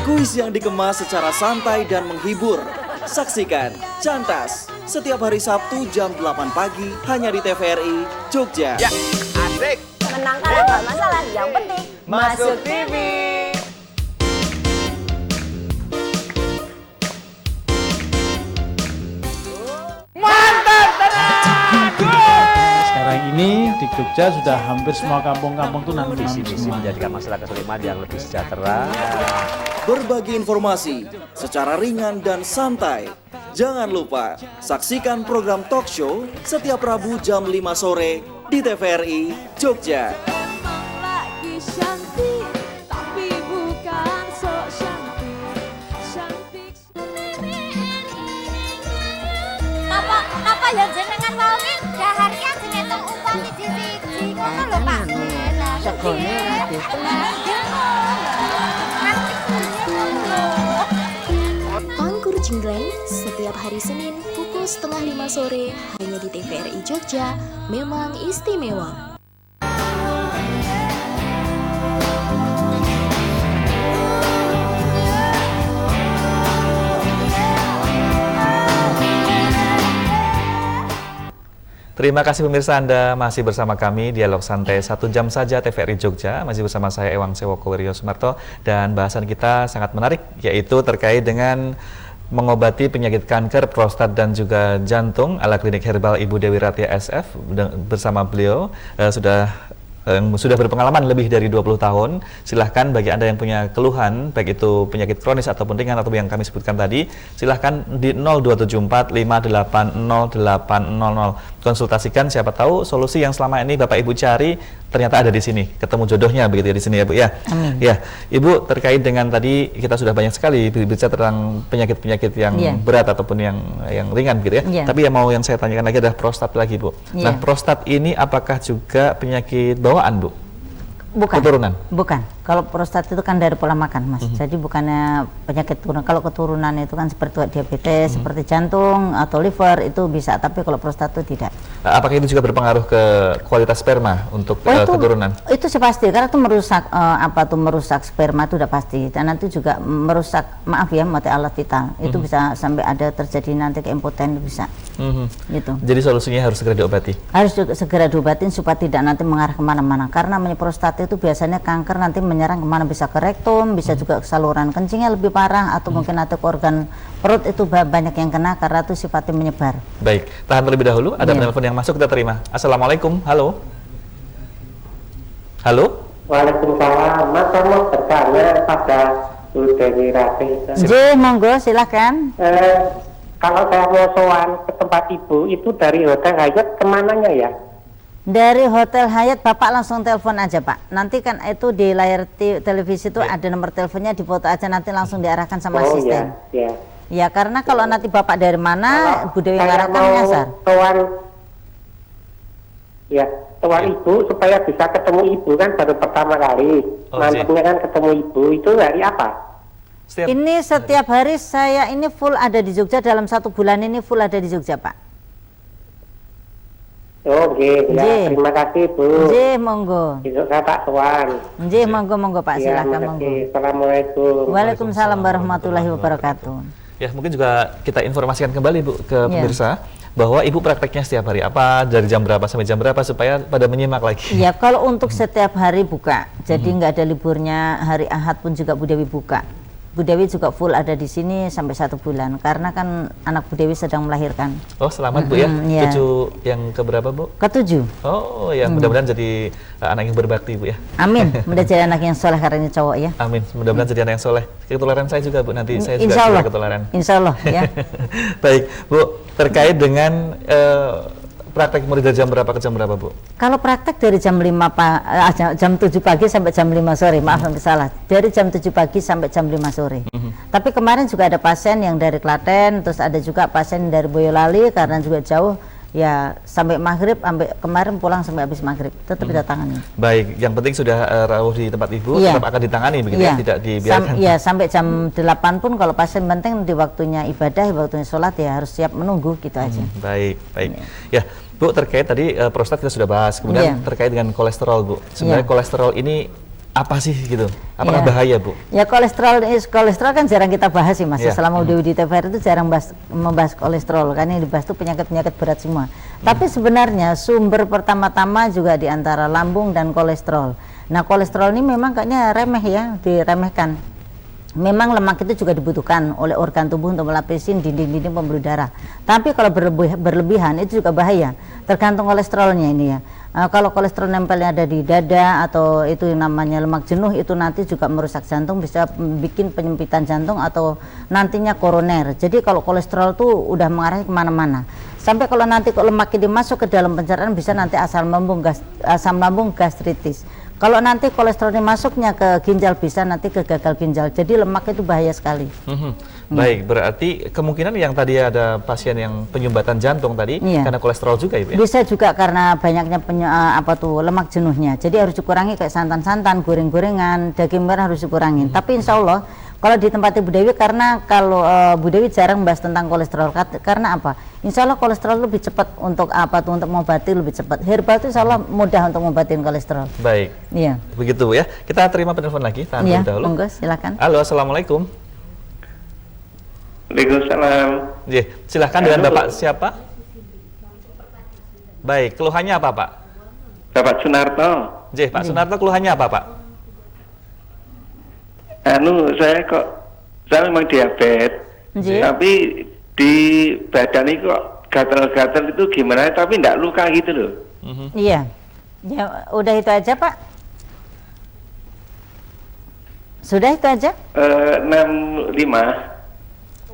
Kuis yang dikemas secara santai dan menghibur. Saksikan Cantas setiap hari Sabtu jam 8 pagi hanya di TVRI Jogja. Ya, asik. Menang kalah gak masalah, yang penting Masuk TV. Mantap, tenang. Sekarang ini di Jogja sudah hampir semua kampung-kampung itu nanti visi menjadikan masyarakat Sleman yang lebih sejahtera. Berbagi informasi secara ringan dan santai. Jangan lupa saksikan program talk show setiap Rabu jam 5 sore di TVRI Jogja. Apa yang jenengan mau ki daharnya jenengan umpami siji ngono lho Pak. Segone Pangkur Jenggleng setiap hari Senin pukul 4:30 sore hanya di TVRI Jogja, memang istimewa. Terima kasih pemirsa, Anda masih bersama kami Dialog Santai 1 jam saja TVRI Jogja, masih bersama saya Ewang Sewoko Wiryo Sumarto, dan bahasan kita sangat menarik, yaitu terkait dengan mengobati penyakit kanker prostat dan juga jantung ala klinik herbal Ibu Dewi Ratia SF. Bersama beliau sudah yang sudah berpengalaman lebih dari 20 tahun. Silahkan bagi Anda yang punya keluhan, baik itu penyakit kronis ataupun ringan atau yang kami sebutkan tadi, silahkan di 0274 580 800. Konsultasikan, siapa tahu solusi yang selama ini Bapak Ibu cari ternyata ada di sini, ketemu jodohnya begitu ya di sini ya Bu ya. Amin. Ya, Ibu, terkait dengan tadi kita sudah banyak sekali berbicara tentang penyakit-penyakit yang berat ataupun yang ringan gitu ya. Tapi yang saya tanyakan lagi adalah prostat lagi Bu. Nah, prostat ini apakah juga penyakit bawaan Bu? Bukan. Keturunan? Bukan. Kalau prostat itu kan dari pola makan, Mas. Jadi bukannya penyakit turunan. Kalau keturunan itu kan seperti diabetes, seperti jantung atau liver itu bisa. Tapi kalau prostat itu tidak. Nah, apakah itu juga berpengaruh ke kualitas sperma untuk keturunan? Itu sih pasti. Karena itu merusak merusak sperma itu udah pasti. Dan nanti juga merusak, maaf ya, mati alat vital. Itu bisa sampai ada terjadi nanti keimpoten bisa. Gitu. Jadi solusinya harus segera diobati. Harus segera diobatin supaya tidak nanti mengarah kemana-mana. Karena prostat itu biasanya kanker nanti menyerang kemana, bisa ke rektum, bisa juga ke saluran kencingnya lebih parah, atau mungkin nanti ke organ perut itu banyak yang kena karena itu sifatnya menyebar. Baik, tahan terlebih dahulu. Ada penelpon yang masuk, kita terima. Assalamualaikum, halo. Halo. Waalaikumsalam. Mas, saya mau bertanya pada Bu Dewi Ratih. Monggo, silakan. Kalau saya mau sowan ke tempat Ibu itu dari Hotel Hyatt kemananya ya? Dari Hotel Hyatt Bapak langsung telepon aja Pak. Nanti kan itu di layar televisi itu ada nomor teleponnya, dipoto aja nanti langsung diarahkan sama asisten. Ya, karena kalau nanti Bapak dari mana, Bu Dewi arahkan nyasar. Tuan Ibu supaya bisa ketemu Ibu kan baru pertama kali. Mantapnya kan ketemu Ibu itu hari apa? Ini setiap hari saya ini full ada di Jogja, dalam 1 bulan ini full ada di Jogja Pak. Terima kasih Bu. Monggo. Besok saya tak sowan. Monggo Pak, silakan monggo. Assalamualaikum. Waalaikumsalam warahmatullahi wabarakatuh. Ya, mungkin juga kita informasikan kembali Bu ke pemirsa bahwa Ibu prakteknya setiap hari apa, dari jam berapa sampai jam berapa supaya pada menyimak lagi. Ya, kalau untuk setiap hari buka, jadi nggak ada liburnya, hari Ahad pun juga Bu Dewi buka. Bu Dewi juga full ada di sini sampai 1 bulan karena kan anak Bu Dewi sedang melahirkan. Oh, selamat Bu ya. Cucu yang keberapa Bu? Ke-7. Oh ya, mudah-mudahan jadi anak yang berbakti Bu ya. Amin. Mudah jadi anak yang soleh karena ini cowok ya. Amin. Mudah-mudahan jadi anak yang soleh. Ketularan saya juga Bu, nanti saya Insya juga Allah. ketularan. Insya Allah ya. Baik Bu, terkait dengan praktek mulai dari jam berapa ke jam berapa Bu? Kalau praktek dari jam 7 pagi sampai jam 5 sore, maaf sampai salah. Dari jam 7 pagi sampai jam 5 sore. Tapi kemarin juga ada pasien yang dari Klaten, terus ada juga pasien dari Boyolali karena juga jauh. Ya sampai maghrib, sampai kemarin pulang sampai habis maghrib, tetap kita tangani. Baik, yang penting sudah rawuh di tempat Ibu, tetap akan ditangani begitu ya, tidak dibiarkan. Sampai jam 8 pun kalau pasien penting di waktunya ibadah, waktunya sholat ya harus siap menunggu gitu aja. Baik. Ya Bu, terkait tadi prostat kita sudah bahas, kemudian terkait dengan kolesterol Bu. Sebenarnya kolesterol ini apa sih gitu? Apakah bahaya Bu? Ya kolesterol kan jarang kita bahas sih Mas. Selama udah di TVRI itu jarang membahas kolesterol, karena yang dibahas itu penyakit-penyakit berat semua. Tapi sebenarnya sumber pertama-tama juga di antara lambung dan kolesterol. Nah kolesterol ini memang kayaknya remeh ya, diremehkan. Memang lemak itu juga dibutuhkan oleh organ tubuh untuk melapisi dinding-dinding pembuluh darah. Tapi kalau berlebihan itu juga bahaya. Tergantung kolesterolnya ini ya. Kalau kolesterol nempelnya ada di dada atau itu namanya lemak jenuh, itu nanti juga merusak jantung, bisa bikin penyempitan jantung atau nantinya koroner. Jadi kalau kolesterol tuh udah mengarah kemana-mana. Sampai kalau nanti lemak ini masuk ke dalam pencernaan bisa nanti asam lambung gastritis. Kalau nanti kolesterol ini masuknya ke ginjal bisa nanti ke gagal ginjal. Jadi lemak itu bahaya sekali. Baik, berarti kemungkinan yang tadi ada pasien yang penyumbatan jantung tadi karena kolesterol juga Ibu ya? Bisa juga karena banyaknya lemak jenuhnya. Jadi harus dikurangi kayak santan-santan, goreng-gorengan, daging merah harus dikurangin. Tapi insya Allah kalau di tempat Bu Dewi, karena kalau Bu Dewi jarang membahas tentang kolesterol, karena apa? Insya Allah kolesterol lebih cepat untuk untuk mengobati lebih cepat. Herbal itu insya Allah mudah untuk mengobatin kolesterol. Baik. Iya. Begitu ya. Kita terima penelpon lagi. Tahan dahulu. Monggo, silakan. Halo, assalamualaikum. Waalaikumsalam. Silahkan dengan Bapak siapa? Baik, keluhannya apa Pak? Bapak Sunarto. Pak Sunarto, keluhannya apa Pak? Saya memang diabetes, tapi di badan ini kok gatal-gatal itu gimana? Tapi enggak luka gitu loh. Iya. Ya, udah itu aja Pak. Sudah itu aja? 65.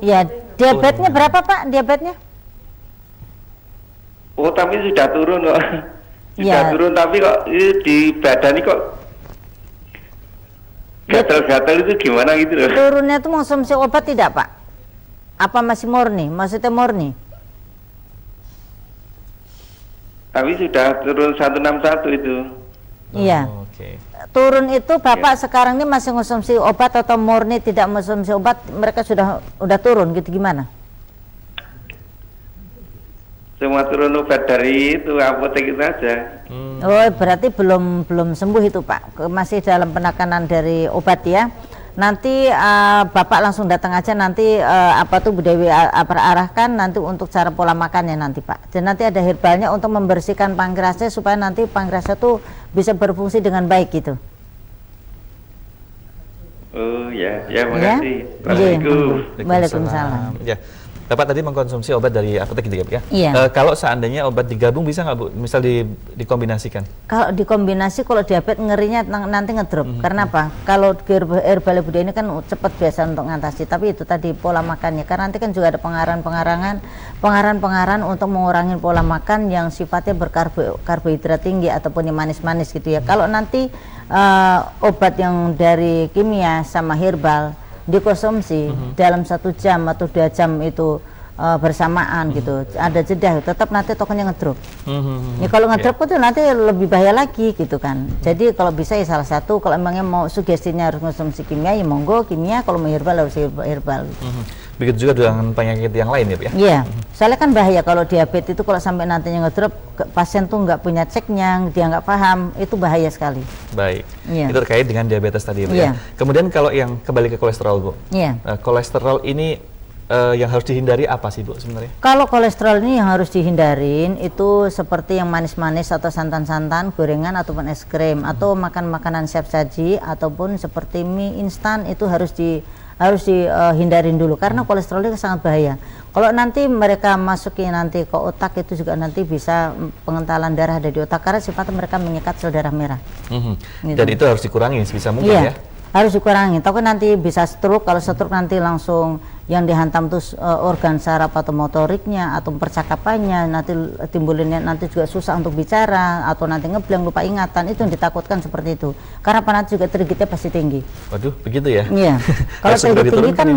Ya, diabetesnya berapa Pak? Diabetesnya? Oh, tapi sudah turun kok. Sudah turun, tapi kok di badan ini kok gatal-gatal itu gimana gitu loh. Turunnya itu mengkonsumsi obat tidak Pak? Apa masih murni? Maksudnya murni? Tapi sudah turun 161 itu. Iya. Turun itu Bapak sekarang ini masih konsumsi obat atau murni tidak konsumsi obat? Mereka udah turun gitu gimana? Semua turun obat dari itu apotek itu aja. Oh, berarti belum sembuh itu Pak. Masih dalam penekanan dari obat ya. Nanti Bapak langsung datang aja nanti Bu Dewi arahkan nanti untuk cara pola makannya nanti Pak. Dan nanti ada herbalnya untuk membersihkan pankreasnya supaya nanti pankreasnya tuh bisa berfungsi dengan baik gitu. Oh ya, makasih. Ya? Waalaikumsalam. Ya. Bapak tadi mengkonsumsi obat dari apotek gitu ya? Iya. Kalau seandainya obat digabung bisa nggak Bu? Misal dikombinasikan? Kalau dikombinasi, kalau diabetes ngerinya nanti ngedrop. Karena apa? Kalau herbal budaya ini kan cepat biasa untuk ngatasi. Tapi itu tadi pola makannya. Karena nanti kan juga ada pengarahan untuk mengurangi pola makan yang sifatnya berkarbohidrat tinggi ataupun yang manis-manis gitu ya. Kalau nanti obat yang dari kimia sama herbal dikonsumsi dalam 1 jam atau 2 jam itu bersamaan gitu, ada jeda, tetap nanti tokennya ngedrop. Ya kalau ngedrop itu nanti lebih bahaya lagi gitu kan. Jadi kalau bisa ya salah satu, kalau emangnya mau sugestinya harus konsumsi kimia ya monggo kimia, kalau mau herbal harus herbal. Begitu juga dengan penyakit yang lain ya Pak ya? Iya, soalnya kan bahaya kalau diabetes itu kalau sampai nantinya ngedrop, pasien tuh nggak punya ceknya, dia nggak paham, itu bahaya sekali. Baik, iya. Itu terkait dengan diabetes tadi Bu iya. ya. Kemudian kalau yang kembali ke kolesterol Bu, iya. Kolesterol ini yang harus dihindari apa sih Bu sebenarnya? Kalau kolesterol ini yang harus dihindarin itu seperti yang manis-manis atau santan-santan, gorengan ataupun es krim, atau makan makanan siap saji ataupun seperti mie instan, itu harus dihindarin dulu karena kolesterol itu sangat bahaya. Kalau nanti mereka masukin nanti ke otak itu juga nanti bisa pengentalan darah dari otak karena sifatnya mereka mengikat sel darah merah. Gitu. Dan itu harus dikurangi sebisa mungkin ya? Harus dikurangi. Tapi nanti bisa stroke, kalau stroke nanti langsung yang dihantam tuh organ saraf atau motoriknya atau percakapannya, nanti timbulinnya nanti juga susah untuk bicara atau nanti ngeblank, lupa ingatan, itu yang ditakutkan seperti itu. Karena nanti juga trigidnya pasti tinggi. Waduh, begitu ya? Iya. Kalau trigid tinggi kan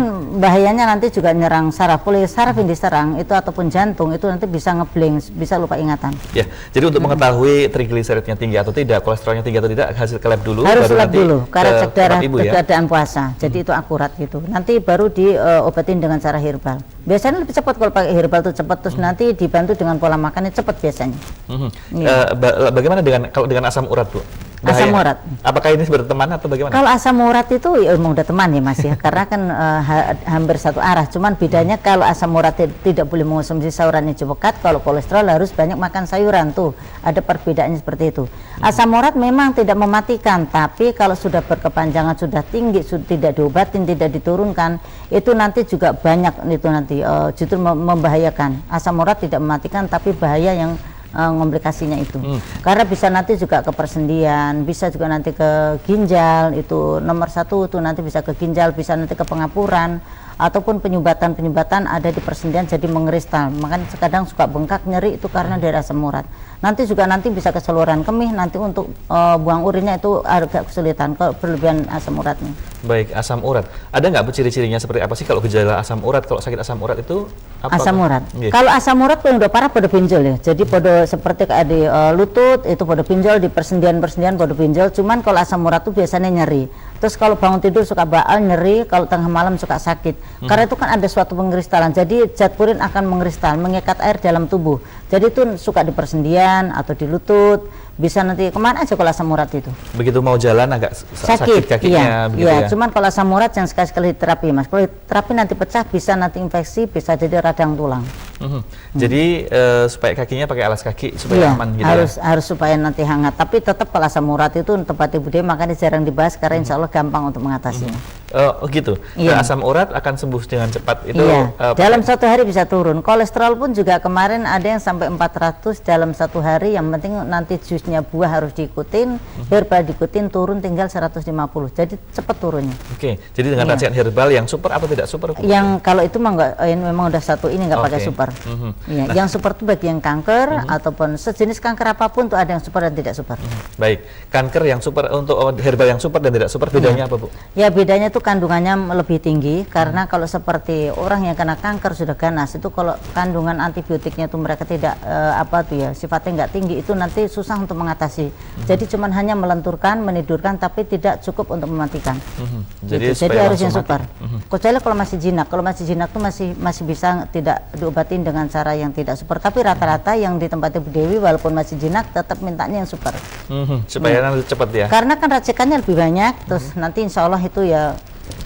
bahayanya nanti juga nyerang saraf. Boleh saraf yang diserang itu ataupun jantung itu nanti bisa ngeblank, bisa lupa ingatan. Ya, jadi untuk mengetahui trigliseridnya tinggi atau tidak, kolesterolnya tinggi atau tidak, hasil ke lab dulu. Harus baru lab dulu, karena cek darah keadaan puasa. Jadi itu akurat gitu. Nanti baru diobatin dengan cara herbal. Biasanya lebih cepat kalau pakai herbal itu cepat, terus nanti dibantu dengan pola makannya cepat biasanya. Bagaimana kalau dengan asam urat Bu? Bahaya. Asam urat. Apakah ini berteman atau bagaimana? Kalau asam urat itu ya emang udah teman ya Mas ya, karena kan hampir satu arah. Cuman bedanya kalau asam urat tidak boleh mengonsumsi sayuran yang pekat, kalau kolesterol harus banyak makan sayuran tuh. Ada perbedaannya seperti itu. Asam urat memang tidak mematikan, tapi kalau sudah berkepanjangan, sudah tinggi, sudah tidak diobatin, tidak diturunkan, itu nanti juga banyak itu nanti justru membahayakan. Asam urat tidak mematikan, tapi bahaya yang komplikasinya itu. Karena bisa nanti juga ke persendian, bisa juga nanti ke ginjal, itu nomor 1 itu nanti bisa ke ginjal, bisa nanti ke pengapuran ataupun penyumbatan ada di persendian jadi mengeristal. Makanya kadang suka bengkak, nyeri itu karena dari asam urat. Nanti juga bisa ke saluran kemih, nanti untuk buang urinnya itu agak kesulitan kalau berlebihan asam uratnya. Baik, asam urat. Ada nggak ciri-cirinya seperti apa sih kalau gejala asam urat? Kalau sakit asam urat itu apa? Asam urat. Kalau asam urat kalau udah parah pada pinjol ya. Jadi pada seperti kayak di lutut itu pada pinjol, di persendian-persendian pada pinjol. Cuman kalau asam urat itu biasanya nyeri. Terus kalau bangun tidur suka baal, nyeri, kalau tengah malam suka sakit. Karena itu kan ada suatu pengeristalan. Jadi zat purin akan mengeristal, mengikat air dalam tubuh. Jadi itu suka di persendian atau di lutut, bisa nanti kemana aja kalau asam urat itu. Begitu mau jalan agak sakit kakinya, begitu ya. Cuman kalau asam urat yang sekali-sekali terapi Mas. Kalau terapi nanti pecah, bisa nanti infeksi, bisa jadi radang tulang. Jadi supaya kakinya pakai alas kaki supaya aman gitu harus supaya nanti hangat. Tapi tetap kalau asam urat itu tempat ibu dia makanya jarang dibahas karena insya Allah gampang untuk mengatasinya. Oh gitu. Iya. Nah, asam urat akan sembuh dengan cepat itu. Iya. Dalam 1 hari bisa turun. Kolesterol pun juga kemarin ada yang sampai 400 dalam 1 hari. Yang penting nanti jusnya buah harus diikutin, herbal diikutin, turun tinggal 150. Jadi cepat turunnya. Oke. Jadi dengan racikan herbal yang super atau tidak super? Bu? Yang kalau itu memang udah satu ini nggak pakai super. Iya. Nah. Yang super itu bagi yang kanker ataupun sejenis kanker apapun tuh ada yang super dan tidak super. Baik. Kanker yang super untuk herbal yang super dan tidak super bedanya apa, Bu? Ya bedanya itu kandungannya lebih tinggi karena kalau seperti orang yang kena kanker sudah ganas itu kalau kandungan antibiotiknya itu mereka tidak sifatnya nggak tinggi itu nanti susah untuk mengatasi. Jadi cuman hanya melenturkan, menidurkan tapi tidak cukup untuk mematikan. Jadi harus yang super. Kecuali kalau masih jinak tuh masih bisa tidak diobatin dengan cara yang tidak super. Tapi rata-rata yang di tempat Ibu Dewi walaupun masih jinak tetap mintanya yang super. Supaya nanti cepat ya. Karena kan racikannya lebih banyak, terus nanti insya Allah itu ya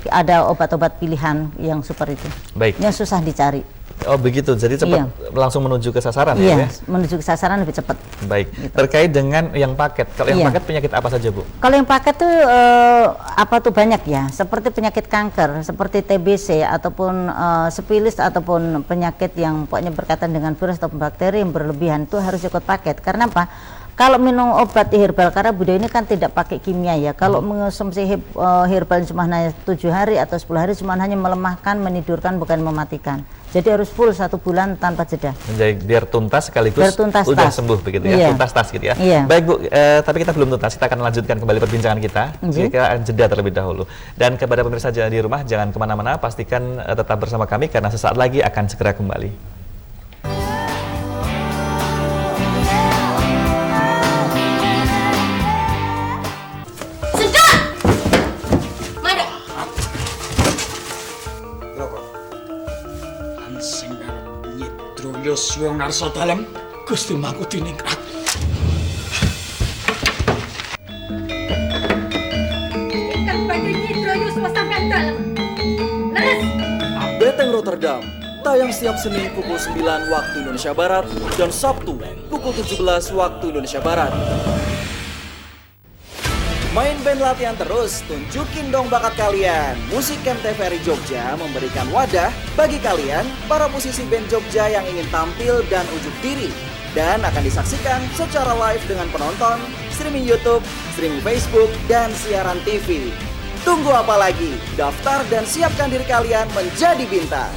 ada obat-obat pilihan yang super itu. Baik. Yang susah dicari. Oh begitu, jadi cepat langsung menuju ke sasaran ya? Menuju ke sasaran lebih cepat. Baik, gitu. Terkait dengan yang paket, kalau yang paket penyakit apa saja Bu? Kalau yang paket tuh banyak ya, seperti penyakit kanker, seperti TBC ataupun sifilis ataupun penyakit yang pokoknya berkaitan dengan virus atau bakteri yang berlebihan itu harus ikut paket. Karena apa? Kalau minum obat herbal, karena budaya ini kan tidak pakai kimia ya. Kalau mengonsumsi herbal cuma hanya 7 hari atau 10 hari cuma hanya melemahkan, menidurkan, bukan mematikan. Jadi harus full 1 bulan tanpa jeda. Jadi biar tuntas sekaligus udah sembuh begitu ya, tuntas tas gitu ya. Baik Bu, tapi kita belum tuntas, kita akan lanjutkan kembali perbincangan kita. Kita akan jeda terlebih dahulu. Dan kepada pemirsa di rumah jangan kemana-mana, pastikan tetap bersama kami karena sesaat lagi akan segera kembali. Yoswa ngarsa dalem Gusti Mangkuti ningrat. Ikan baju Nyidro Yoswa sampean dalem. Leres. Beteng Rotterdam tayang setiap Senin pukul 9 waktu Indonesia Barat dan Sabtu pukul 17 waktu Indonesia Barat. Main band latihan terus, tunjukin dong bakat kalian. Musik Camp TVRI Jogja memberikan wadah bagi kalian, para musisi band Jogja yang ingin tampil dan unjuk diri. Dan akan disaksikan secara live dengan penonton, streaming YouTube, streaming Facebook, dan siaran TV. Tunggu apa lagi? Daftar dan siapkan diri kalian menjadi bintang.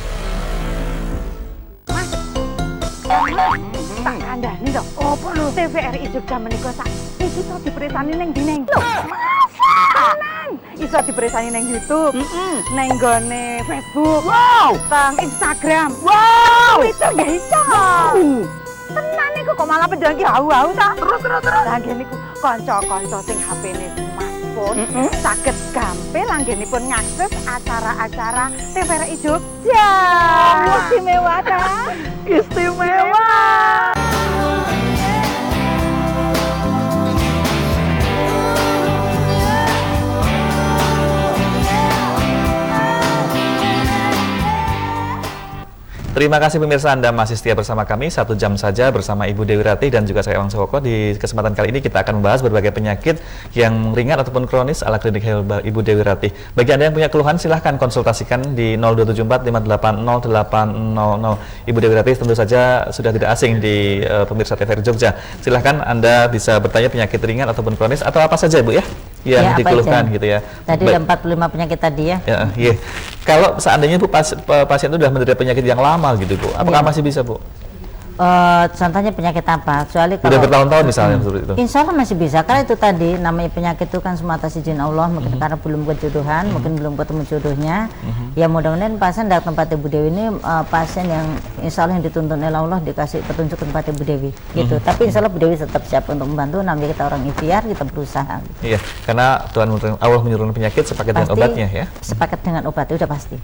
Tak kandhani to. Opo lho TVRI Jogja menika sak iki to dipresani ning ndi neng? Tenan. Iso dipresani ning YouTube, ning gone Facebook, tang Instagram. Twitter nggih iso. Tenan niku kok malah pedang ki hau-hau ta? Terus. Lah nggih niku kanca-kanca sing HP-ne smartphone saged gampil anggenipun ngakses acara-acara TVRI Jogja. Istimewa ta? Istimewa. Terima kasih pemirsa, Anda masih setia bersama kami 1 jam saja bersama Ibu Dewi Ratih dan juga saya Ewang Sewoko. Di kesempatan kali ini kita akan membahas berbagai penyakit yang ringan ataupun kronis ala klinik herbal Ibu Dewi Ratih. Bagi Anda yang punya keluhan silahkan konsultasikan di 0274 580 800. Ibu Dewi Ratih tentu saja sudah tidak asing di pemirsa TVRI Jogja. Silahkan Anda bisa bertanya penyakit ringan ataupun kronis atau apa saja Bu ya yang dikeluhkan gitu ya. Tadi ada 45 penyakit tadi ya. Iya. Kalau seandainya Bu pasien itu sudah menderita penyakit yang lama gitu Bu, apakah masih bisa Bu? Contohnya penyakit apa? Kecuali kalau udah bertahun-tahun misalnya seperti itu. Insya Allah masih bisa, karena itu tadi namanya penyakit itu kan semata izin Allah, mungkin karena belum kejodohan, mungkin belum ketemu jodohnya. Ya mudah-mudahan pasien datang tempat Ibu Dewi ini pasien yang Insya Allah yang dituntun oleh Allah dikasih petunjuk ke tempat Ibu Dewi gitu. Tapi Insya Allah Ibu Dewi tetap siap untuk membantu, namanya kita orang ikhtiar, kita berusaha. Iya, karena Tuhan Allah menurunkan penyakit sepaket dengan obatnya ya. Sepaket dengan obatnya udah pasti.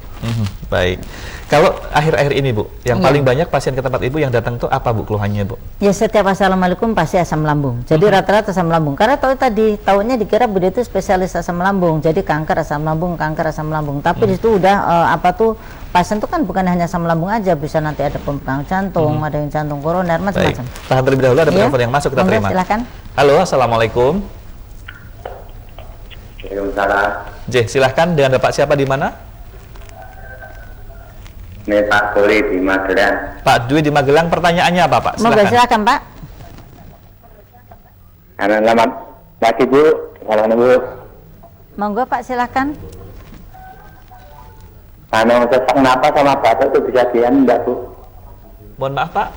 Baik. Kalau akhir-akhir ini Bu, yang paling banyak pasien ke tempat Ibu yang datang itu apa Bu keluhannya Bu? Ya setiap assalamualaikum pasti asam lambung. Jadi rata-rata asam lambung. Karena tahunnya dikira Bu itu spesialis asam lambung. Jadi kanker asam lambung. Tapi di situ udah pasien itu kan bukan hanya asam lambung aja, bisa nanti ada pembengkak jantung, ada yang jantung koroner, macam-macam. Tahan terlebih dahulu, ada telepon yang masuk, kita terima. Silakan. Halo, assalamualaikum. Waalaikumsalam. J, silahkan dengan Bapak siapa di mana? Ini Pak Dwi di Magelang. Pak Dwi di Magelang, pertanyaannya apa Pak? Monggo silakan Pak. Selamat pagi Bu. Selamat Bu. Monggo Pak silakan. Sesak napas sama batuk itu bisa dian enggak Bu? Mohon maaf Pak.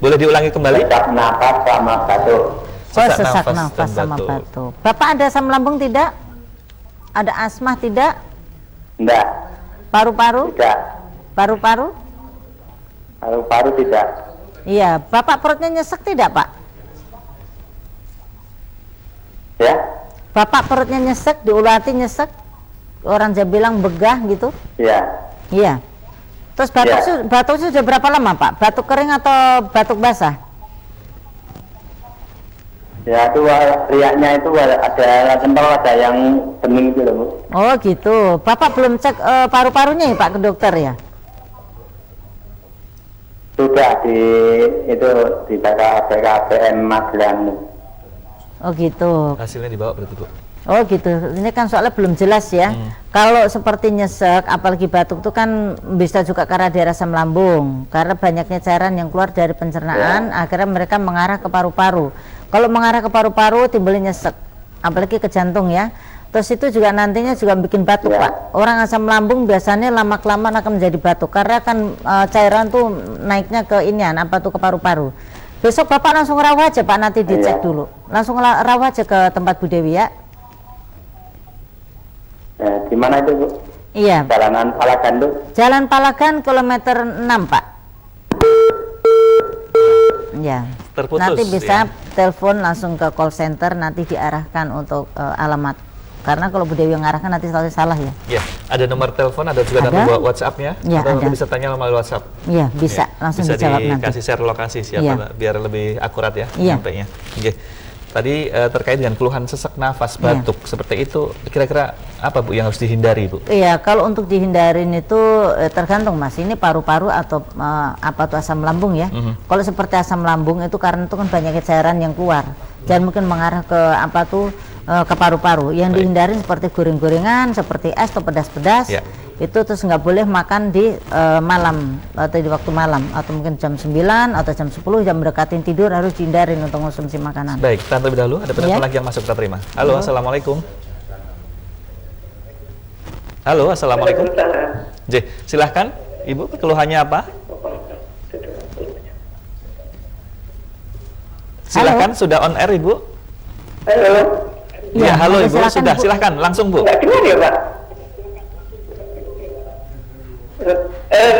Boleh diulangi kembali? Sesak napas sama batuk. Sesak nafas sama batuk. Bapak ada asam lambung tidak? Ada asma tidak? Enggak. Paru-paru? Tidak. Paru-paru? Paru-paru tidak. Iya. Bapak perutnya nyesek tidak Pak? Ya? Bapak perutnya nyesek, diulati nyesek? Orang Jawa bilang begah gitu? Iya. Iya. Terus batuk sudah berapa lama Pak? Batuk kering atau batuk basah? Ya itu riaknya itu ada kental, ada yang bening gitu loh Bu. Oh gitu. Bapak belum cek paru-parunya ya Pak ke dokter ya? Sudah di BKPM Magelang. Oh gitu. Hasilnya dibawa berarti Bu. Oh gitu. Ini kan soalnya belum jelas ya. Kalau seperti nyesek, apalagi batuk itu kan bisa juga karena daerah asam lambung. Karena banyaknya cairan yang keluar dari pencernaan, akhirnya mereka mengarah ke paru-paru. Kalau mengarah ke paru-paru timbulnya nyesek, apalagi ke jantung ya. Terus itu juga nantinya juga bikin batuk Pak. Orang asam lambung biasanya lama-kelamaan akan menjadi batuk karena kan cairan tuh naiknya ke inian apa tuh ke paru-paru. Besok Bapak langsung rawat aja Pak, nanti dicek dulu. Langsung rawat aja ke tempat Bu Dewi ya. Di mana itu Bu? Iya. Jalanan Palagan tuh. Jalan Palagan kilometer 6 Pak. Ya. Terputus, nanti bisa ya. telepon langsung ke call center, nanti diarahkan untuk alamat. Karena kalau Bu Dewi yang ngarahkan nanti selalu salah ya. Ya, ada nomor telepon, ada juga nomor WhatsApp-nya. Ya, atau ada. bisa tanya melalui WhatsApp. Iya, bisa langsung bisa dijawab nanti. Bisa dikasih share lokasi siapa biar lebih akurat ya sampainya. Oke. Tadi terkait dengan keluhan sesak nafas, batuk seperti itu, kira-kira apa Bu yang harus dihindari Bu? Iya, kalau untuk dihindarin itu tergantung Mas, ini paru-paru atau apa tuh asam lambung ya. Kalau seperti asam lambung itu karena itu kan banyak cairan yang keluar, jangan mungkin mengarah ke apa tuh ke paru-paru. Yang dihindarin seperti goreng-gorengan, seperti es atau pedas-pedas. Itu terus nggak boleh makan di malam atau di waktu malam atau mungkin jam 9 atau jam 10 jam mendekatin tidur harus dihindarin untuk konsumsi makanan. Baik, kita terlebih dahulu ada penelpon lagi yang masuk, kita terima. Halo, assalamualaikum. Halo, assalamualaikum. J, silahkan Ibu, keluhannya apa? Silahkan, sudah on air Ibu. Halo. Ya, halo Ibu, sudah, silahkan langsung Bu. Enggak dengar ya Pak?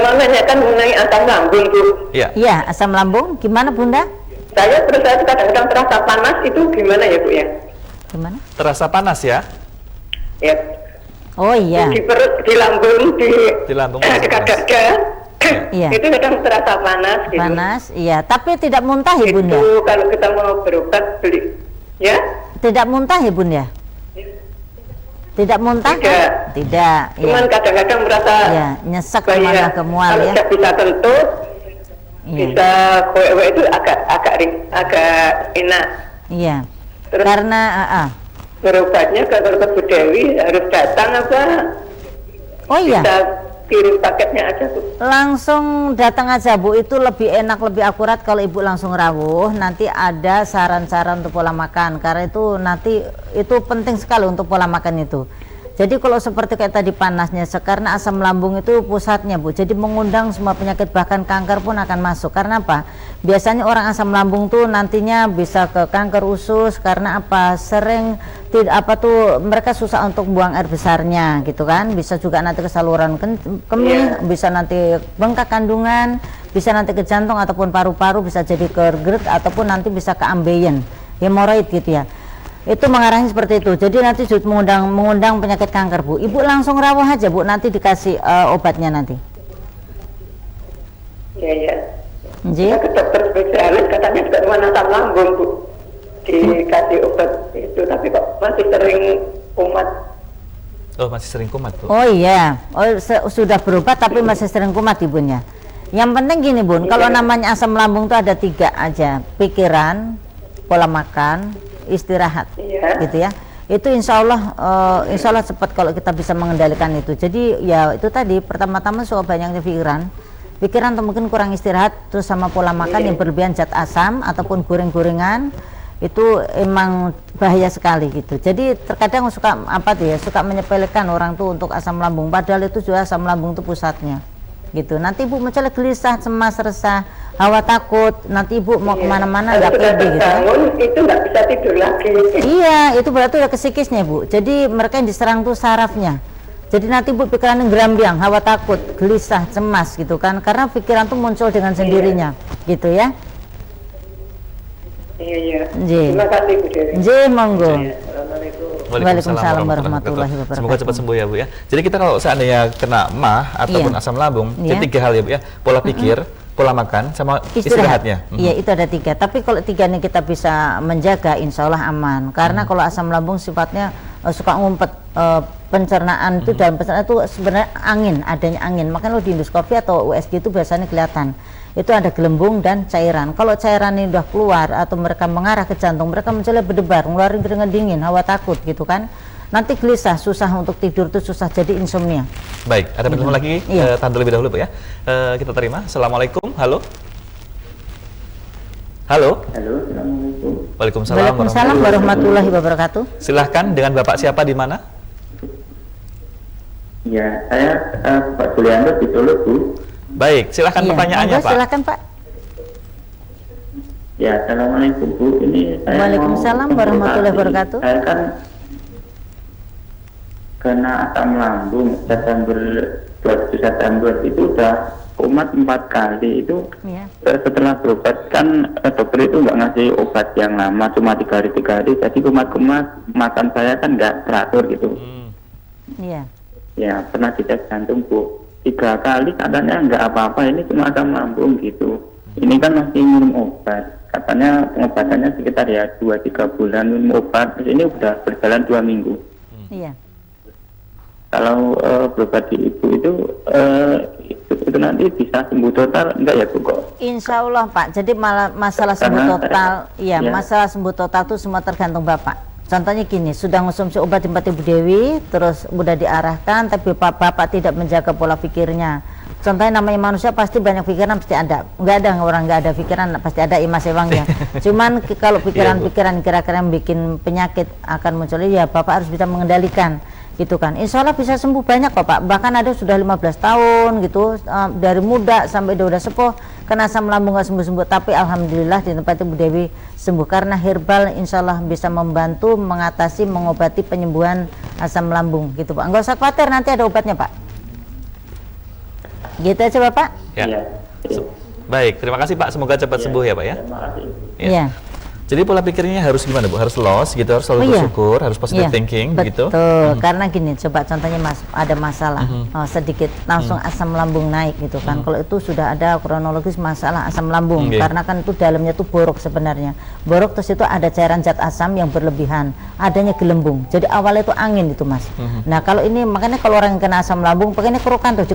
Menanyakan mengenai asam lambung Bu. Iya, asam lambung gimana Bunda? Saya kadang-kadang terasa panas, itu gimana ya Bu ya? Gimana? Terasa panas ya? Ya. Oh iya. Di perut, di lambung, di lambung, dekat dada. Iya. Itu kadang terasa panas gitu. Panas, iya. Tapi tidak muntah ya Bunda? Itu kalau kita mau berobat beli, ya? Tidak muntah ya Bunda? Tidak muntah? Tidak. Cuman kadang-kadang merasa nyesek kemana ke mual ya. Kalau bisa kentut, bisa kowe itu agak enak. Iya. Terus, karena berobatnya ke Bu Dewi harus datang apa? Oh iya. Bisa kirim paketnya aja Bu. Langsung datang aja Bu, itu lebih enak, lebih akurat kalau Ibu langsung rawuh. Nanti ada saran-saran untuk pola makan, karena itu nanti itu penting sekali untuk pola makan itu. Jadi kalau seperti kayak tadi panasnya, karena asam lambung itu pusatnya Bu, jadi mengundang semua penyakit bahkan kanker pun akan masuk. Karena apa? Biasanya orang asam lambung tuh nantinya bisa ke kanker usus karena apa? Sering tidak apa tuh mereka susah untuk buang air besarnya gitu kan. Bisa juga nanti ke saluran kemih, bisa nanti bengkak kandungan, bisa nanti ke jantung ataupun paru-paru, bisa jadi ke GERD ataupun nanti bisa ke ambeien, hemoroid gitu ya. Itu mengarahnya seperti itu. Jadi nanti mengundang penyakit kanker Bu. Ibu langsung rawuh aja Bu, nanti dikasih obatnya nanti. Iya. Kita ke dokter spesialis katanya juga cuma asam lambung Bu, dikasih obat itu, tapi kok masih sering kumat. Oh, masih sering kumat Bu. Oh iya, sudah berobat tapi masih sering kumat ibunya. Yang penting gini Bun, kalau namanya asam lambung itu ada 3 aja, pikiran, pola makan, istirahat, gitu ya. itu insya Allah cepat kalau kita bisa mengendalikan itu. Jadi ya itu tadi pertama-tama soal banyaknya pikiran atau mungkin kurang istirahat, terus sama pola makan yang berlebihan zat asam ataupun goreng-gorengan itu emang bahaya sekali gitu. Jadi terkadang suka menyepelekan orang tuh untuk asam lambung, padahal itu juga asam lambung itu pusatnya gitu. Nanti ibu misalnya gelisah, cemas, resah, hawa takut, nanti ibu mau kemana-mana nggak pede gitu kan. Itu nggak bisa tidur lagi. Iya, itu berarti udah ke psikisnya bu. Jadi mereka yang diserang tuh sarafnya. Jadi nanti bu pikirannya gerambiang, hawa takut, gelisah, cemas gitu kan, karena pikiran tuh muncul dengan sendirinya gitu ya. Iya. Terima kasih Bu Dewi. Monggo. Waalaikumsalam warahmatullahi wabarakatuh. Semoga cepat sembuh ya Bu ya. Jadi kita kalau seandainya kena MAH ataupun asam lambung, jadi 3 hal ya Bu ya. Pola pikir, pola makan, sama istirahatnya. Iya, itu ada 3. Tapi kalau 3 ini kita bisa menjaga, insya Allah aman. Karena kalau asam lambung sifatnya suka ngumpet, pencernaan itu dalam pencernaan itu sebenarnya adanya angin. Makanya lo di endoskopi atau USG itu biasanya kelihatan. Itu ada gelembung dan cairan. Kalau cairan ini udah keluar atau mereka mengarah ke jantung, mereka mencoba berdebar, ngeluarin keringat dingin, hawa takut gitu kan. Nanti gelisah, susah untuk tidur tuh susah, jadi insomnia. Baik, ada penelpon lagi, tahan terlebih dahulu Bu ya. Kita terima. Assalamualaikum, halo. Halo. Assalamualaikum. Waalaikumsalam warahmatullahi wabarakatuh. Silahkan, dengan Bapak siapa di mana? Ya, saya Pak Julianto di Solo Bu. Baik, silahkan pertanyaannya Pak. Silakan Pak. Ya, assalamualaikum Bu. Ini saya Waalaikumsalam warahmatullahi wabarakatuh. Saya kan kena asam lambung September 2019 itu udah kumat 4 kali itu. Setelah berobat kan dokter itu nggak ngasih obat yang lama, cuma 3 hari, jadi kumat-kumat makan saya kan nggak teratur gitu. Iya. Ya, pernah dicek jantung Bu. 3 kali katanya nggak apa-apa, ini cuma asam lambung gitu. Ini kan masih minum obat, katanya pengobatannya sekitar ya 2-3 bulan minum obat, terus ini udah berjalan 2 minggu. Iya. Kalau berobat di ibu itu nanti bisa sembuh total enggak ya Bu kok? Insya Allah Pak, jadi masalah sembuh total, masalah sembuh total itu semua tergantung Bapak. Contohnya gini, sudah mengonsumsi obat di tempat Ibu Dewi, terus sudah diarahkan, tapi Bapak tidak menjaga pola pikirnya. Contohnya namanya manusia pasti banyak pikiran, pasti ada. Nggak ada orang nggak ada pikiran, pasti ada Mas Ewang ya. Cuman kalau pikiran-pikiran kira-kira yang bikin penyakit akan muncul, ya Bapak harus bisa mengendalikan. Gitu kan, insya Allah bisa sembuh banyak kok Pak. Bahkan ada sudah 15 tahun gitu, dari muda sampai dia udah sepuh kena asam lambung nggak sembuh-sembuh, tapi alhamdulillah di tempat Ibu Dewi sembuh karena herbal insya Allah bisa membantu mengatasi, mengobati penyembuhan asam lambung gitu Pak. Nggak usah khawatir, nanti ada obatnya Pak. Gitu aja Bapak. Ya. Baik, terima kasih Pak, semoga cepat sembuh ya Pak ya. Terima kasih. Iya. Jadi pola pikirnya harus gimana Bu? Harus loss gitu, harus selalu bersyukur, harus positive thinking gitu. Betul, karena gini, coba contohnya Mas, ada masalah sedikit langsung asam lambung naik gitu kan. Kalau itu sudah ada kronologis masalah asam lambung, karena kan itu dalamnya tuh borok sebenarnya. Borok terus itu ada cairan zat asam yang berlebihan, adanya gelembung. Jadi awalnya itu angin itu Mas. Nah kalau ini makanya kalau orang yang kena asam lambung, pakainya kerukan tuh,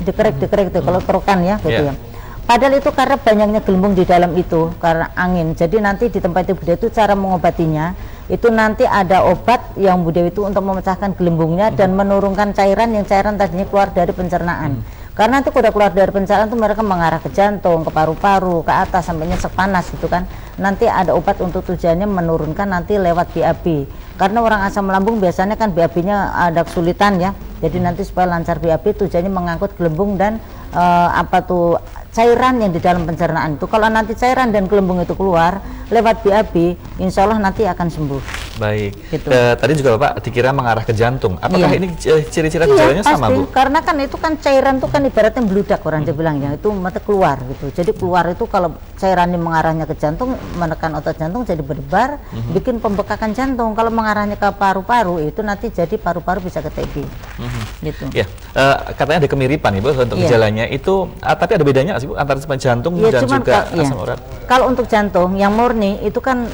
dikerek tuh, kalau kerukan ya gitu ya. Padahal itu karena banyaknya gelembung di dalam itu, karena angin. Jadi nanti di tempat Ibu Dewi itu cara mengobatinya, itu nanti ada obat yang Bu Dewi itu untuk memecahkan gelembungnya dan menurunkan cairan yang cairan tadinya keluar dari pencernaan. Karena itu udah keluar dari pencernaan itu mereka mengarah ke jantung, ke paru-paru, ke atas sampai nyesek panas gitu kan. Nanti ada obat untuk tujuannya menurunkan nanti lewat BAB. Karena orang asam lambung biasanya kan BAB-nya ada kesulitan ya. Jadi nanti supaya lancar BAB tujuannya mengangkut gelembung dan cairan yang di dalam pencernaan itu. Kalau nanti cairan dan gelembung itu keluar lewat BAB, insya Allah nanti akan sembuh. Baik. Gitu. Tadi juga Bapak dikira mengarah ke jantung. Apakah ini ciri-ciri gejalanya sama Bu? Karena kan itu kan cairan itu kan ibaratnya beludak orang dia bilang ya, itu mata keluar gitu. Jadi keluar itu kalau cairan ini mengarahnya ke jantung, menekan otot jantung jadi berdebar, bikin pembekakan jantung. Kalau mengarahnya ke paru-paru itu nanti jadi paru-paru bisa ke TB. Gitu. Ya, katanya ada kemiripan Ibu untuk gejalanya itu, tapi ada bedanya nggak sih Bu antara jantung dan juga asam urat? Kalau untuk jantung yang murni itu kan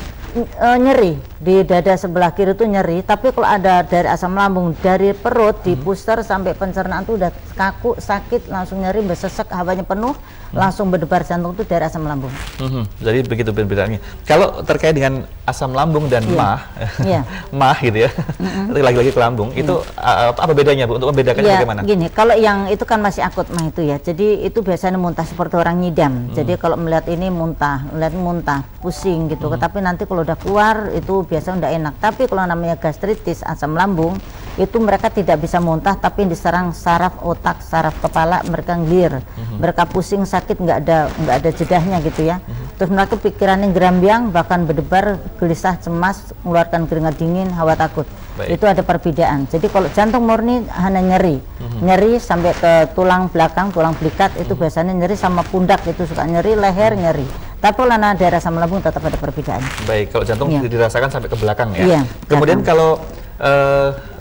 nyeri di dada sebelah kiri itu nyeri, tapi kalau ada dari asam lambung dari perut di puster sampai pencernaan itu udah kaku, sakit, langsung nyeri, bersesek, hawanya penuh, langsung berdebar jantung itu dari asam lambung. Jadi begitu bedanya. Kalau terkait dengan asam lambung dan mah gitu ya, lagi-lagi ke lambung, itu apa bedanya Bu? Untuk membedakannya bagaimana? Gini, kalau yang itu kan masih akut mah itu ya, jadi itu biasanya muntah seperti orang ngidam. Jadi kalau melihat ini muntah, pusing gitu. Tapi nanti kalau udah keluar itu biasanya udah enak. Tapi kalau namanya gastritis, asam lambung, itu mereka tidak bisa muntah, tapi diserang saraf otak, saraf kepala, mereka ngelir, mereka pusing, sakit, nggak ada jedahnya gitu ya. Terus mereka pikirannya gerambiang, bahkan berdebar, gelisah, cemas, mengeluarkan keringat dingin, hawa takut. Itu ada perbedaan. Jadi kalau jantung murni hanya nyeri, nyeri sampai ke tulang belakang, tulang belikat itu biasanya nyeri, sama pundak itu suka nyeri, leher nyeri. Tapi kalau daerah asam lambung tetap ada perbedaan. Baik, kalau jantung dirasakan sampai ke belakang ya. Iya, kemudian kalau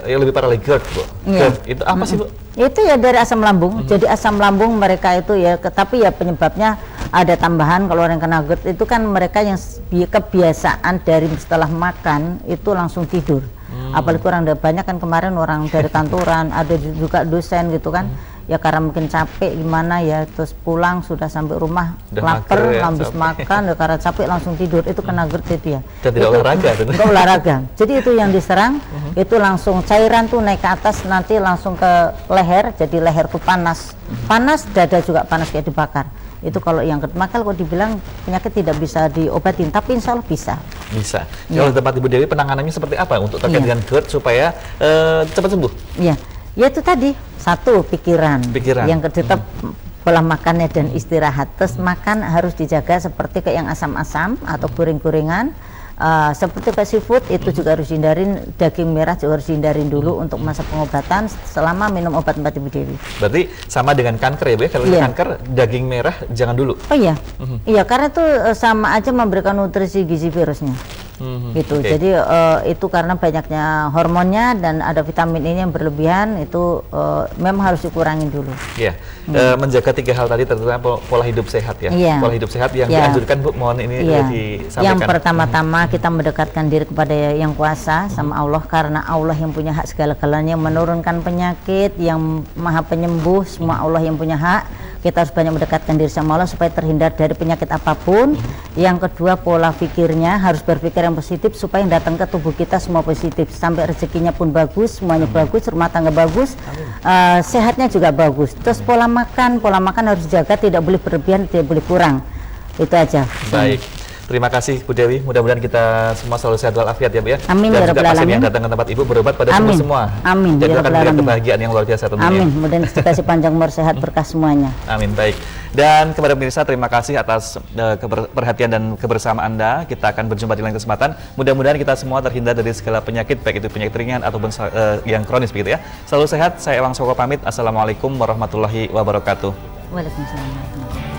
yang lebih parah lagi GERD, Bu. GERD itu apa sih, Bu? Itu ya dari asam lambung. Jadi asam lambung mereka itu ya, tapi ya penyebabnya ada tambahan. Kalau orang kena GERD itu kan mereka yang kebiasaan dari setelah makan itu langsung tidur. Apalagi orang banyak kan kemarin orang dari kantoran, ada juga dosen gitu kan. Ya karena mungkin capek gimana ya, terus pulang sudah sampai rumah lapar, habis makan, karena capek langsung tidur, itu kena GERD itu ya. Dan tidak olahraga. Enggak olahraga. Jadi itu yang diserang, itu langsung cairan tuh naik ke atas, nanti langsung ke leher, jadi leher tuh panas. Panas, dada juga panas kayak dibakar. Itu kalau yang GERD. Maka kalau dibilang penyakit tidak bisa diobatin, tapi insya Allah bisa. Bisa. Kalau di tempat Ibu Dewi penanganannya seperti apa untuk terkait dengan GERD supaya cepat sembuh? Iya. Ya itu tadi, satu pikiran. Yang kedua pola makannya dan istirahat. Terus makan harus dijaga seperti kayak yang asam-asam atau goreng-gorengan. Seperti kayak seafood itu juga harus hindarin, daging merah juga harus hindarin dulu untuk masa pengobatan selama minum obat Ibu Dewi. Berarti sama dengan kanker ya Bu ya, kalau kanker daging merah jangan dulu. Oh iya, iya karena itu sama aja memberikan nutrisi gizi virusnya. Gitu. Jadi itu karena banyaknya hormonnya dan ada vitamin ini yang berlebihan, itu memang harus dikurangin dulu. Iya. Menjaga 3 hal tadi, terutama pola hidup sehat ya. Pola hidup sehat yang dianjurkan Bu, mohon ini disampaikan. Yang pertama-tama kita mendekatkan diri kepada yang kuasa sama Allah, karena Allah yang punya hak segala-galanya, yang menurunkan penyakit, yang maha penyembuh, semua Allah yang punya hak. Kita harus banyak mendekatkan diri sama Allah supaya terhindar dari penyakit apapun. Yang kedua, pola pikirnya harus berpikir yang positif supaya yang datang ke tubuh kita semua positif, sampai rezekinya pun bagus, semuanya bagus, rumah tangga bagus, sehatnya juga bagus. Terus pola makan harus dijaga, tidak boleh berlebihan, tidak boleh kurang. Itu aja. Baik. Terima kasih Bu Dewi, mudah-mudahan kita semua selalu sehat walafiat ya Bu ya. Amin. Dan juga pasien yang datang ke tempat Ibu berobat pada semua. Amin. Dan akan memberikan kebahagiaan yang luar biasa tentunya. Amin. Mudah-mudahan dikasih panjang umur, sehat, berkah semuanya. Amin. Baik. Dan kepada pemirsa, terima kasih atas perhatian dan kebersamaan Anda. Kita akan berjumpa di lain kesempatan. Mudah-mudahan kita semua terhindar dari segala penyakit, baik itu penyakit ringan ataupun yang kronis begitu ya. Selalu sehat. Saya Ewang Soko pamit. Assalamualaikum warahmatullahi wabarakatuh. Waalaikumsalam.